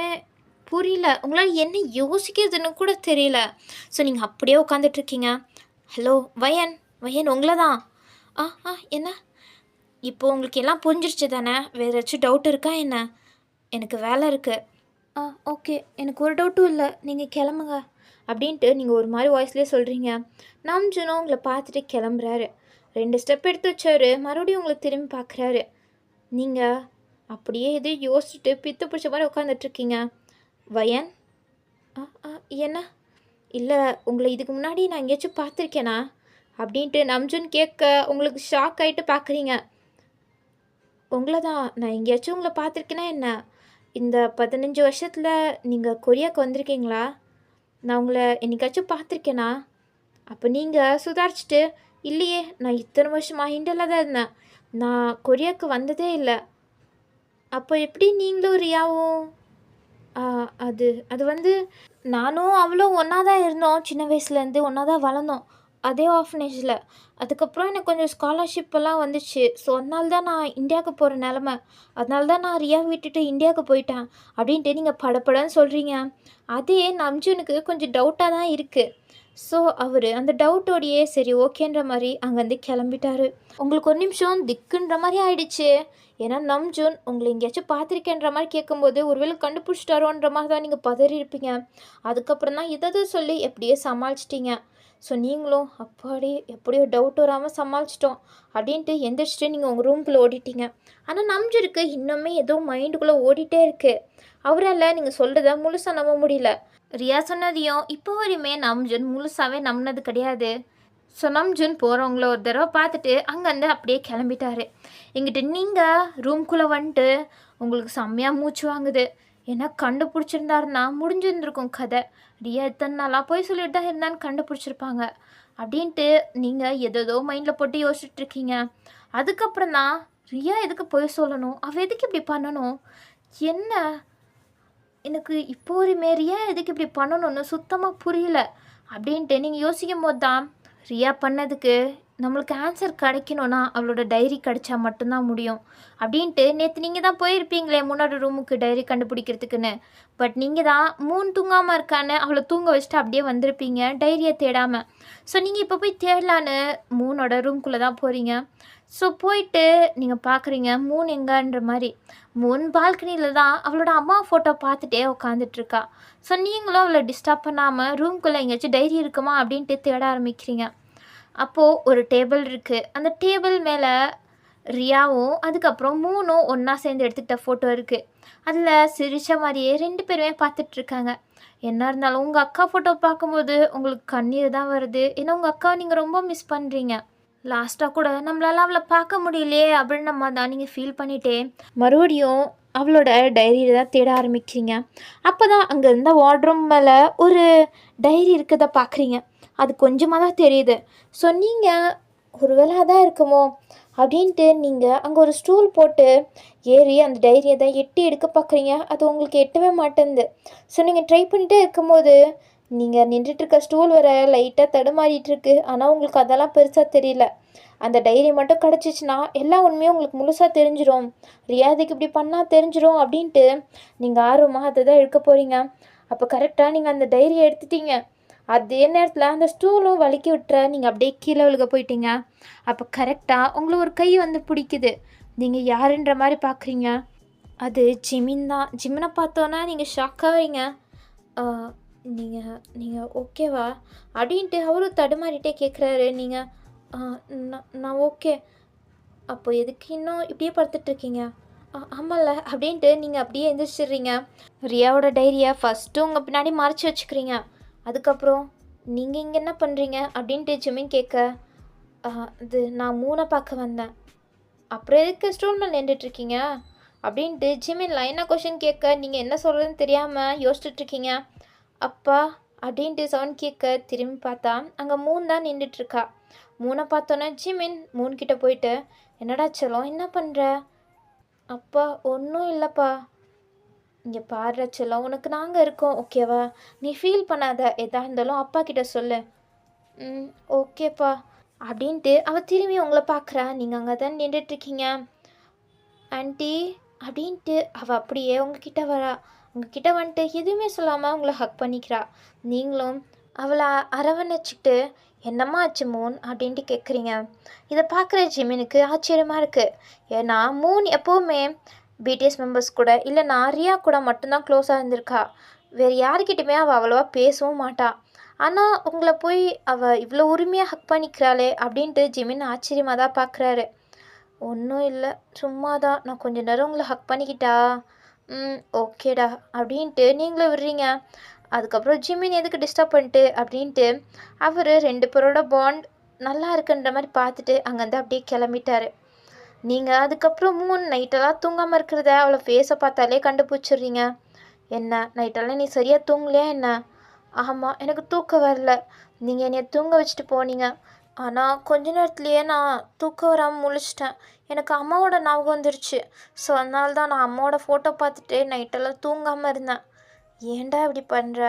Speaker 1: புரியல, உங்களால் என்ன யோசிக்கிறதுன்னு கூட தெரியல. ஸோ நீங்கள் அப்படியே உட்காந்துட்ருக்கீங்க. ஹலோ வயன், உங்களை தான். என்ன இப்போது உங்களுக்கு எல்லாம் புரிஞ்சிருச்சு தானே? வேறு ஏதாச்சும் டவுட் இருக்கா என்ன? எனக்கு வேலை இருக்குது. ஓகே, எனக்கு ஒரு டவுட்டும் இல்லை, நீங்கள் கிளம்புங்க அப்படின்ட்டு நீங்கள் ஒரு மாதிரி வாய்ஸ்லேயே சொல்கிறீங்க. நம்ஜூனும் உங்களை பார்த்துட்டு கிளம்புறாரு. 2 ஸ்டெப் எடுத்து வச்சாரு, மறுபடியும் உங்களை திரும்பி பார்க்குறாரு. நீங்கள் அப்படியே எதையும் யோசிச்சுட்டு பித்து பிடிச்ச மாதிரி உட்காந்துட்ருக்கீங்க. வயன், என்ன? இல்லை, உங்களை இதுக்கு முன்னாடி நான் எங்கேயாச்சும் பார்த்துருக்கேனா அப்படின்ட்டு நம்ஜூன் கேட்க உங்களுக்கு ஷாக் ஆகிட்டு பார்க்குறீங்க. உங்களை தான் நான் எங்கேயாச்சும் உங்களை பார்த்துருக்கேனா என்ன? இந்த 15 வருஷத்தில் நீங்கள் கொரியாவுக்கு வந்திருக்கீங்களா? நான் உங்களை என்னைக்காச்சும் பார்த்துருக்கேனா? அப்போ நீங்கள் சுதாரிச்சுட்டு, இல்லையே நான் இத்தனை வருஷமாக இண்டியாவில் தான் இருந்தேன், நான் கொரியாவுக்கு வந்ததே இல்லை. அப்போ எப்படி நீங்களும் ரியாவும்? அது அது வந்து நானும் அவளும் ஒன்றா தான் இருந்தோம். சின்ன வயசுலேருந்து ஒன்றா தான் வளர்ந்தோம், அதே ஆர்ஃபனேஜில். அதுக்கப்புறம் எனக்கு கொஞ்சம் ஸ்காலர்ஷிப்பெல்லாம் வந்துச்சு. ஸோ அதனால தான் நான் இந்தியாவுக்கு போகிற நிலமை. அதனால தான் நான் ரியா விட்டுட்டு இந்தியாவுக்கு போயிட்டேன் அப்படின்ட்டு நீங்கள் படப்படன்னு சொல்கிறீங்க. அதே நம்ஜூனுக்கு கொஞ்சம் டவுட்டாக தான் இருக்குது. ஸோ அவர் அந்த டவுட்டோடையே சரி ஓகேன்ற மாதிரி அங்கேருந்து கிளம்பிட்டாரு. உங்களுக்கு ஒரு நிமிஷம் திக்குன்ற மாதிரி ஆயிடுச்சு. ஏன்னா நம்ஜூன் உங்களை எங்கேயாச்சும் பார்த்துருக்கேன்ற மாதிரி கேட்கும்போது ஒருவேளை கண்டுபிடிச்சிட்டாரோன்ற மாதிரி தான் நீங்கள் பதறி இருப்பீங்க. அதுக்கப்புறம் தான் இதை சொல்லி எப்படியே சமாளிச்சிட்டிங்க. ஸோ நீங்களும் அப்பாடி எப்படியோ டவுட் வராமல் சமாளிச்சிட்டோம் அப்படின்ட்டு எந்திரிச்சிட்டு நீங்கள் உங்கள் ரூம்குள்ளே ஓடிட்டீங்க. ஆனால் நம்ஜூனுக்கு இன்னுமே ஏதோ மைண்டுக்குள்ளே ஓடிட்டே இருக்குது. அவரால் நீங்கள் சொல்கிறத முழுசாக நம்ப முடியல. ரியா சொன்னதையும் இப்போ வரையுமே நம்ஜூன் முழுசாகவே நம்பினது கிடையாது. ஸோ நம்ஜூன் போகிறவங்கள ஒரு தடவை பார்த்துட்டு அங்கேருந்து அப்படியே கிளம்பிட்டாரு. எங்கிட்ட நீங்கள் ரூம்குள்ளே வந்துட்டு உங்களுக்கு செம்மையாக மூச்சு வாங்குது. ஏன்னா கண்டுபிடிச்சிருந்தாருன்னா முடிஞ்சிருந்துருக்கும் கதை. ரியா எத்தனை நாளாக போய் சொல்லிட்டு தான் இருந்தான்னு கண்டுபிடிச்சிருப்பாங்க அப்படின்ட்டு நீங்கள் எதோ மைண்டில் போட்டு யோசிச்சுட்ருக்கீங்க. அதுக்கப்புறம் தான் ரியா எதுக்கு போய் சொல்லணும், அவள் எதுக்கு இப்படி பண்ணணும், என்ன எனக்கு இப்போ வரையுமே ரியா எதுக்கு இப்படி பண்ணணும்னு சுத்தமாக புரியல அப்படின்ட்டு நீங்கள் யோசிக்கும் போது தான் ரியா பண்ணதுக்கு நம்மளுக்கு ஆன்சர் கிடைக்கணும்னா அவளோட டைரி கிடைச்சா மட்டும்தான் முடியும் அப்படின்ட்டு நேற்று நீங்கள் தான் போயிருப்பீங்களே முன்னோட ரூமுக்கு டைரி கண்டுபிடிக்கிறதுக்குன்னு. பட் நீங்கள் தான் மூணு தூங்காமல் இருக்கான்னு அவளை தூங்க வச்சுட்டு அப்படியே வந்திருப்பீங்க டைரியை தேடாமல். ஸோ நீங்கள் இப்போ போய் தேடலான்னு மூணோட ரூம்குள்ளே தான் போகிறீங்க. ஸோ போயிட்டு நீங்கள் பார்க்குறீங்க மூணு எங்கன்ற மாதிரி. மூணு பால்கனியில் தான் அவளோட அம்மா ஃபோட்டோ பார்த்துட்டே உட்காந்துட்ருக்கா. ஸோ நீங்களும் அவளை டிஸ்டர்ப் பண்ணாமல் ரூம்குள்ளே எங்கேயாச்சும் டைரி இருக்குமா அப்படின்ட்டு தேட ஆரம்பிக்கிறீங்க. அப்போது ஒரு டேபிள் இருக்குது. அந்த டேபிள் மேலே ரியாவும் அதுக்கப்புறம் மூணும் ஒன்றா சேர்ந்து எடுத்துக்கிட்ட ஃபோட்டோ இருக்குது. அதில் சிரித்த மாதிரியே 2 பேருமே பார்த்துட்ருக்காங்க. என்ன இருந்தாலும் உங்கள் அக்கா ஃபோட்டோ பார்க்கும்போது உங்களுக்கு கண்ணீர் தான் வருது. ஏன்னா உங்கள் அக்காவை நீங்கள் ரொம்ப மிஸ் பண்ணுறீங்க. லாஸ்ட்டாக கூட நம்மளால் அவளை பார்க்க முடியலையே அப்படின்ற மாதிரி தான் நீங்கள் ஃபீல் பண்ணிட்டே மறுபடியும் அவளோட டைரியில் தான் தேட ஆரம்பிக்கிறீங்க. அப்போ தான் அங்கே இருந்த வார்ட்ரூம் மேலே ஒரு டைரி இருக்கிறத பார்க்குறீங்க. அது கொஞ்சமாக தான் தெரியுது. ஸோ நீங்கள் ஒரு வேளை அதான் இருக்குமோ அப்படின்ட்டு நீங்கள் அங்கே ஒரு ஸ்டூல் போட்டு ஏறி அந்த டைரியை தான் எட்டி எடுக்க பார்க்குறீங்க. அது உங்களுக்கு எட்டவே மாட்டேங்குது. ஸோ நீங்கள் ட்ரை பண்ணிகிட்டே இருக்கும்போது நீங்கள் நின்றுட்டுருக்க ஸ்டூல் வர லைட்டாக தடுமாறிட்டுருக்கு. ஆனால் உங்களுக்கு அதெல்லாம் பெருசாக தெரியல. அந்த டைரி மட்டும் கிடச்சிச்சின்னா எல்லா உண்மையும் உங்களுக்கு முழுசாக தெரிஞ்சிடும். ரியாதிக்கு இப்படி பண்ணால் தெரிஞ்சிடும் அப்படின்ட்டு நீங்கள் ஆர்வமாக அதை தான் எடுக்க போகிறீங்க. அப்போ கரெக்டாக நீங்கள் அந்த டைரியை எடுத்துட்டீங்க. அதே நேரத்தில் அந்த ஸ்டூலும் வலிக்கி விட்டுற நீங்கள் அப்படியே கீழே விழுக போயிட்டீங்க. அப்போ கரெக்டாக உங்களை ஒரு கை வந்து பிடிக்குது. நீங்கள் யாருன்ற மாதிரி பார்க்குறீங்க. அது ஜிமின் தான். ஜிமினை பார்த்தோன்னா நீங்கள் ஷாக்காகிறீங்க. நீங்கள் ஓகேவா அப்படின்ட்டு அவரும் தடுமாறிட்டே கேட்குறாரு. நீங்கள் நான் ஓகே. அப்போ எதுக்கு இன்னும் இப்படியே படுத்துட்ருக்கீங்க? ஆமாம்ல அப்படின்ட்டு நீங்கள் அப்படியே எந்திரிச்சிடுறீங்க. ரியாவோட டைரியை ஃபஸ்ட்டு உங்கள் பின்னாடி மறைச்சி வச்சுக்கிறீங்க. அதுக்கப்புறம் நீங்கள் இங்கே என்ன பண்ணுறீங்க அப்படின்ட்டு ஜிமின் கேட்க, இது நான் மூணை பார்க்க வந்தேன். அப்புறம் எதுக்கு ஸ்டூல் மேல் நின்றுட்டுருக்கீங்க அப்படின்ட்டு ஜிமின் லைனாக கொஷின் கேட்க நீங்கள் என்ன சொல்கிறதுன்னு தெரியாமல் யோசிச்சுட்ருக்கீங்க. அப்பா அப்படின்ட்டு சவுண்ட் கேட்க திரும்பி பார்த்தா அங்கே மூணு தான் நின்றுட்டுருக்கா. மூணை பார்த்தோன்னே ஜிமின் மூணுக்கிட்ட போயிட்டு, என்னடா செல்லம் என்ன பண்ணுற? அப்பா ஒன்றும் இல்லைப்பா. இங்கே பாடுற செல்லம், உனக்கு நாங்கள் இருக்கோம் ஓகேவா? நீ ஃபீல் பண்ணாத. எதா இருந்தாலும் அப்பா கிட்ட சொல்லு. ஓகேப்பா அப்படின்ட்டு அவள் திரும்பி உங்களை பார்க்குறா. நீங்கள் அங்கே தான் நின்றுட்டுருக்கீங்க. ஆண்டி அப்படின்ட்டு அவள் அப்படியே உங்ககிட்ட வரா. உங்ககிட்ட வந்துட்டு எதுவுமே சொல்லாமல் உங்களை ஹக் பண்ணிக்கிறா. நீங்களும் அவளை அரவணைச்சிட்டு என்னம்மா ஆச்சு மூன் அப்படின்ட்டு கேட்குறீங்க. இதை பார்க்குற ஜிமினுக்கு ஆச்சரியமாக இருக்குது. ஏன்னா மூன் எப்போவுமே பிடிஎஸ் மெம்பர்ஸ் கூட இல்லைனா ரியா கூட மட்டும்தான் க்ளோஸாக இருந்திருக்கா. வேறு யாருக்கிட்டையுமே அவள் அவ்வளோவா பேசவும் மாட்டா. ஆனால் உங்களை போய் அவள் இவ்வளோ உரிமையாக ஹக் பண்ணிக்கிறாளே அப்படின்ட்டு ஜிமின் ஆச்சரியமாக தான் பார்க்குறாரு. ஒன்றும் இல்லை, சும்மா தான். நான் கொஞ்ச நேரம் உங்களை ஹக் பண்ணிக்கிட்டா? ஓகேடா அப்படின்ட்டு நீங்களும் விடுறீங்க. அதுக்கப்புறம் ஜிமின் எதுக்கு டிஸ்டர்ப் பண்ணிட்டு அப்படின்ட்டு அவர் 2 பேரோட பாண்ட் நல்லா இருக்குன்ற மாதிரி பார்த்துட்டு அங்கேருந்து அப்படியே கிளம்பிட்டாரு. நீங்கள் அதுக்கப்புறம் நைட்டெல்லாம் தூங்காமல் இருக்கிறத அவளை ஃபேஸை பார்த்தாலே கண்டுபிடிச்சிடுறீங்க. என்ன நைட்டெல்லாம் நீ சரியாக தூங்கலையா என்ன? ஆமாம், எனக்கு தூக்கம் வரல. நீங்கள் என்னை தூங்க வச்சுட்டு போனீங்க. ஆனால் கொஞ்ச நேரத்துலையே நான் தூக்கம் வராமல் முழிச்சிட்டேன். எனக்கு அம்மாவோட ஞாபகம் வந்துருச்சு. ஸோ அதனால தான் நான் அம்மாவோட ஃபோட்டோ பார்த்துட்டு நைட்டெல்லாம் தூங்காமல் இருந்தேன். ஏன்டா இப்படி பண்ணுற?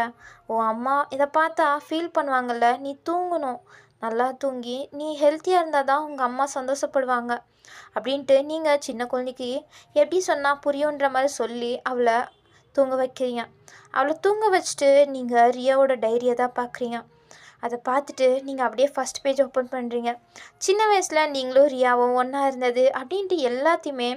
Speaker 1: உன் அம்மா இதை பார்த்தா ஃபீல் பண்ணுவாங்கள்ல. நீ தூங்கணும். நல்லா தூங்கி நீ ஹெல்த்தியாக இருந்தால் தான் உங்கள் அம்மா சந்தோஷப்படுவாங்க அப்படின்ட்டு நீங்கள் சின்ன குழந்தைக்கு எப்படி சொன்னால் புரியுன்ற மாதிரி சொல்லி அவளை தூங்க வைக்கிறீங்க. அவளை தூங்க வச்சுட்டு நீங்கள் ரியாவோட டைரியை தான் பார்க்குறீங்க. அதை பார்த்துட்டு நீங்கள் அப்படியே ஃபஸ்ட் பேஜ் ஓப்பன் பண்ணுறீங்க. சின்ன வயசில் நீங்களும் ரியாவும் ஒன்றா இருந்தது அப்படின்ட்டு எல்லாத்தையுமே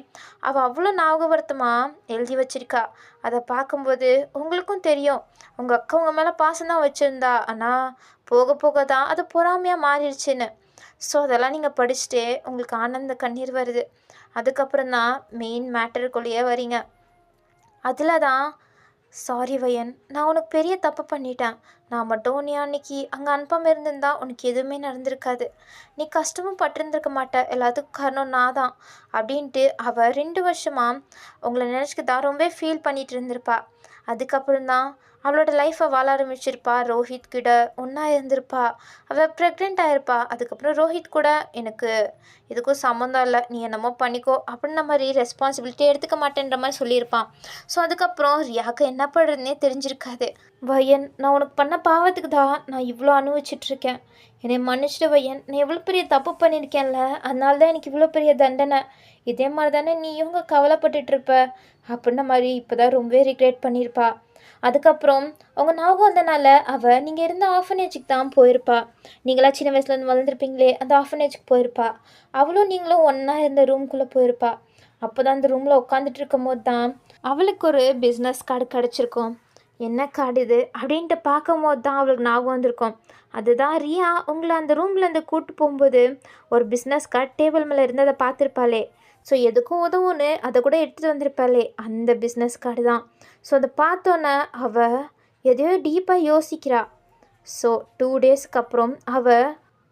Speaker 1: அவள் அவ்வளோ ஞாபகப்படுத்தமாக எழுதி வச்சிருக்கா. அதை பார்க்கும்போது உங்களுக்கும் தெரியும் உங்கள் அக்கா உங்கள் மேலே பாசம் தான் வச்சுருந்தா. ஆனால் போக போக தான் அது பொறாமையாக மாறிடுச்சுன்னு. ஸோ அதெல்லாம் நீங்கள் படிச்சுட்டே உங்களுக்கு ஆனந்த கண்ணீர் வருது. அதுக்கப்புறம் தான் மெயின் மேட்டருக்குள்ளேயே வரீங்க. அதில் தான், சாரி வயன், நான் உனக்கு பெரிய தப்பு பண்ணிட்டேன். நான் மட்டும் நீ அன்னைக்கு அங்கே அனுப்பாமல் இருந்திருந்தா உனக்கு எதுவுமே நடந்திருக்காது. நீ கஷ்டமும் பட்டிருந்துருக்க மாட்ட. எல்லாத்துக்கும் காரணம் நான் தான் அப்படின்ட்டு அவள் 2 வருஷமாக உங்களை நினச்சிக்கு தான் ரொம்ப ஃபீல் பண்ணிகிட்டு இருந்திருப்பா. அதுக்கப்புறம் தான் அவளோட லைஃப்பை வாழ ஆரம்பிச்சிருப்பா. ரோஹித் கிட்ட ஒன்றா இருந்திருப்பா. அவள் ப்ரெக்னென்ட் ஆயிருப்பா. அதுக்கப்புறம் ரோஹித் கூட எனக்கு இதுக்கும் சம்மந்தம் இல்லை, நீ என்னமோ பண்ணிக்கோ அப்படின்ற மாதிரி ரெஸ்பான்சிபிலிட்டி எடுத்துக்க மாட்டேன்ற மாதிரி சொல்லியிருப்பான். ஸோ அதுக்கப்புறம் ரியாவுக்கு என்ன பண்ணுறதுனே தெரிஞ்சிருக்காது. வயன், நான் உனக்கு பண்ண பாவத்துக்கு தான் நான் இவ்வளோ அனுபவிச்சிட்ருக்கேன். என்னை மன்னிச்சிட்டு வயன், நான் எவ்வளோ பெரிய தப்பு பண்ணியிருக்கேன்ல, அதனால தான் எனக்கு இவ்வளோ பெரிய தண்டனை. இதே மாதிரி தானே நீ இவங்க கவலைப்பட்டுட்ருப்ப அப்படின்ன மாதிரி இப்போ தான் ரொம்பவே ரிக்ரெட் பண்ணியிருப்பா. அதுக்கப்புறம் அவங்க ஞாபகம் வந்தனால அவள் நீங்கள் இருந்த ஆஃபனேஜுக்கு தான் போயிருப்பா. நீங்களாம் சின்ன வயசுலேருந்து வளர்ந்துருப்பீங்களே, அந்த ஆஃபனேஜுக்கு போயிருப்பா. அவளும் நீங்களும் ஒன்றா இருந்த ரூம்குள்ளே போயிருப்பா. அப்போ தான் அந்த ரூமில் உட்காந்துட்டு இருக்கும் போது தான் அவளுக்கு ஒரு பிஸ்னஸ் கார்டு கிடச்சிருக்கும். என்ன கார்டு இது அப்படின்ட்டு பார்க்கும் போது தான் அவளுக்கு ஞாபகம் வந்திருக்கும். அதுதான் ரியா உங்களை அந்த ரூம்லேருந்து கூப்பிட்டு போகும்போது ஒரு பிஸ்னஸ் கார்டு டேபிள் மேலே இருந்ததை பார்த்துருப்பாளே. ஸோ எதுக்கும் உதவுன்னு அதை கூட எடுத்துகிட்டு வந்திருப்பாளே, அந்த பிஸ்னஸ் கார்டு தான். ஸோ அதை பார்த்தோன்னே அவள் எதையோ டீப்பாக யோசிக்கிறா. ஸோ 2 டேஸ்க்கு அப்புறம் அவள்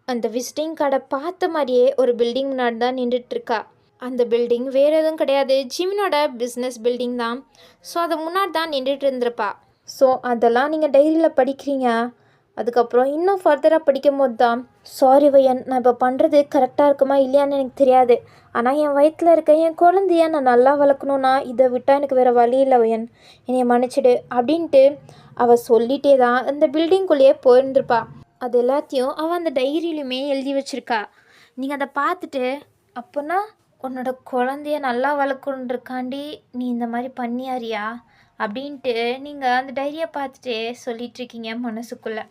Speaker 1: அந்த விசிட்டிங் கார்டை பார்த்த மாதிரியே ஒரு பில்டிங் முன்னாடி தான் நின்றுட்டுருக்கா. அந்த பில்டிங் வேறு எதுவும் கிடையாது, ஜிமினோட பிஸ்னஸ் பில்டிங் தான். ஸோ அது முன்னாடி தான் நின்றுட்டு இருந்திருப்பா. ஸோ அதெல்லாம் நீங்கள் டைரியில் படிக்கிறீங்க. அதுக்கப்புறம் இன்னும் ஃபர்தராக படிக்கும் போது தான், சாரி வயன், நான் இப்போ பண்ணுறது கரெக்டாக இருக்குமா இல்லையான்னு எனக்கு தெரியாது. ஆனால் என் வயிற்றில் இருக்க என் குழந்தைய நான் நல்லா வளர்க்கணுன்னா இதை விட்டால் எனக்கு வேறு வழி இல்லை வயன், என்னை மன்னிச்சிடு அப்படின்ட்டு அவள் சொல்லிகிட்டே தான் அந்த பில்டிங்குள்ளேயே போயிருந்திருப்பா. அது எல்லாத்தையும் அவள் அந்த டைரியிலுமே எழுதி வச்சுருக்கா. நீங்கள் அதை பார்த்துட்டு, அப்போனா உன்னோட குழந்தைய நல்லா வளர்க்கணுன்றக்காண்டி நீ இந்த மாதிரி பண்ணியாரியா அப்படின்ட்டு நீங்கள் அந்த டைரியை பார்த்துட்டே சொல்லிகிட்ருக்கீங்க மனசுக்குள்ளே.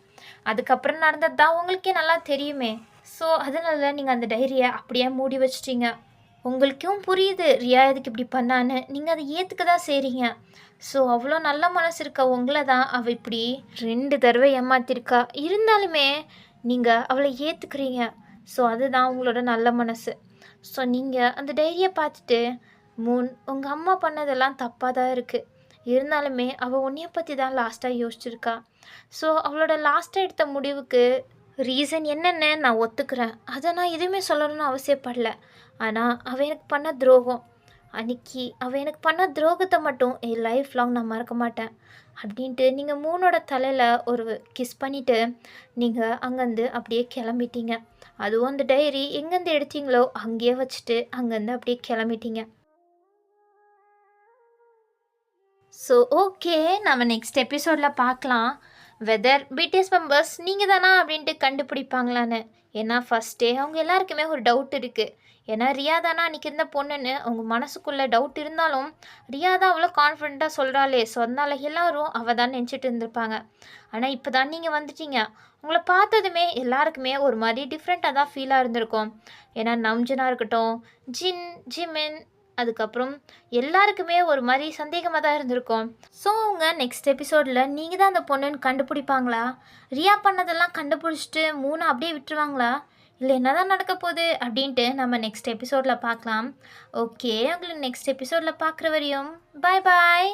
Speaker 1: அதுக்கப்புறம் நடந்தது தான் உங்களுக்கே நல்லா தெரியுமே. ஸோ அதனால நீங்கள் அந்த டைரியை அப்படியே மூடி வச்சிட்டீங்க. உங்களுக்கும் புரியுது ரியா எதுக்கு இப்படி பண்ணான்னு, நீங்கள் அதை ஏற்றுக்க தான் செய்கிறீங்க. ஸோ அவ்வளோ நல்ல மனசு இருக்க உங்களை தான் அவள் இப்படி 2 தடவை ஏமாத்திருக்கா. இருந்தாலுமே நீங்கள் அவளை ஏற்றுக்கிறீங்க. ஸோ அதுதான் உங்களோட நல்ல மனசு. ஸோ நீங்கள் அந்த டைரியை பார்த்துட்டு, உங்கள் அம்மா பண்ணதெல்லாம் தப்பாக தான் இருக்குது, இருந்தாலுமே அவள் உன்னைய பற்றி தான் லாஸ்ட்டாக யோசிச்சிருக்கா. ஸோ அவளோட லாஸ்ட்டாக எடுத்த முடிவுக்கு ரீசன் என்னென்னு நான் ஒத்துக்கிறேன். அதை நான் எதுவுமே சொல்லணும்னு அவசியப்படல. ஆனால் அவள் எனக்கு பண்ண துரோகம், அன்றைக்கி அவள் எனக்கு பண்ண துரோகத்தை மட்டும் என் லைஃப் லாங் நான் மறக்க மாட்டேன் அப்படின்ட்டு நீங்கள் 3ஓட தலையில் ஒரு கிஸ் பண்ணிவிட்டு நீங்கள் அங்கேருந்து அப்படியே கிளம்பிட்டீங்க. அதுவும் அந்த டைரி எங்கேருந்து எடுத்தீங்களோ அங்கேயே வச்சுட்டு அங்கேருந்து அப்படியே கிளம்பிட்டீங்க. ஸோ ஓகே, நம்ம நெக்ஸ்ட் எபிசோடில் பார்க்கலாம் வெதர் பிடிஎஸ் மெம்பர்ஸ் நீங்கள் தானா அப்படின்ட்டு கண்டுபிடிப்பாங்களான்னு. ஏன்னா ஃபஸ்ட்டே அவங்க எல்லாருக்குமே ஒரு டவுட் இருக்குது. ஏன்னா ரியா தானா அன்றைக்கி இருந்த பொண்ணுன்னு அவங்க மனசுக்குள்ளே டவுட் இருந்தாலும் ரியா தான் அவ்வளோ கான்ஃபிடெண்ட்டாக சொல்கிறாளே, ஸோ அதனால் எல்லோரும் அவள் தான் நினச்சிட்டு இருந்திருப்பாங்க. ஆனால் இப்போ தான் நீங்கள் வந்துட்டீங்க. உங்களை பார்த்ததுமே எல்லாருக்குமே ஒரு மாதிரி டிஃப்ரெண்ட்டாக தான் ஃபீலாக இருந்திருக்கும். ஏன்னா நம்ஜனாக இருக்கட்டும், ஜிமின், அதுக்கப்புறம் எல்லாருக்குமே ஒரு மாதிரி சந்தேகமாக தான் இருந்திருக்கும். ஸோ அவங்க நெக்ஸ்ட் எபிசோடில் நீங்கள் தான் அந்த பொண்ணுன்னு கண்டுபிடிப்பாங்களா, ரியா பண்ணதெல்லாம் கண்டுபிடிச்சிட்டு 3 அப்படியே விட்டுருவாங்களா, இல்லை என்ன தான் நடக்க போகுது அப்படின்ட்டு நம்ம நெக்ஸ்ட் எபிசோடில் பார்க்கலாம். ஓகே, உங்களுக்கு நெக்ஸ்ட் எபிசோடில் பார்க்குற வரையும் பாய் பாய்.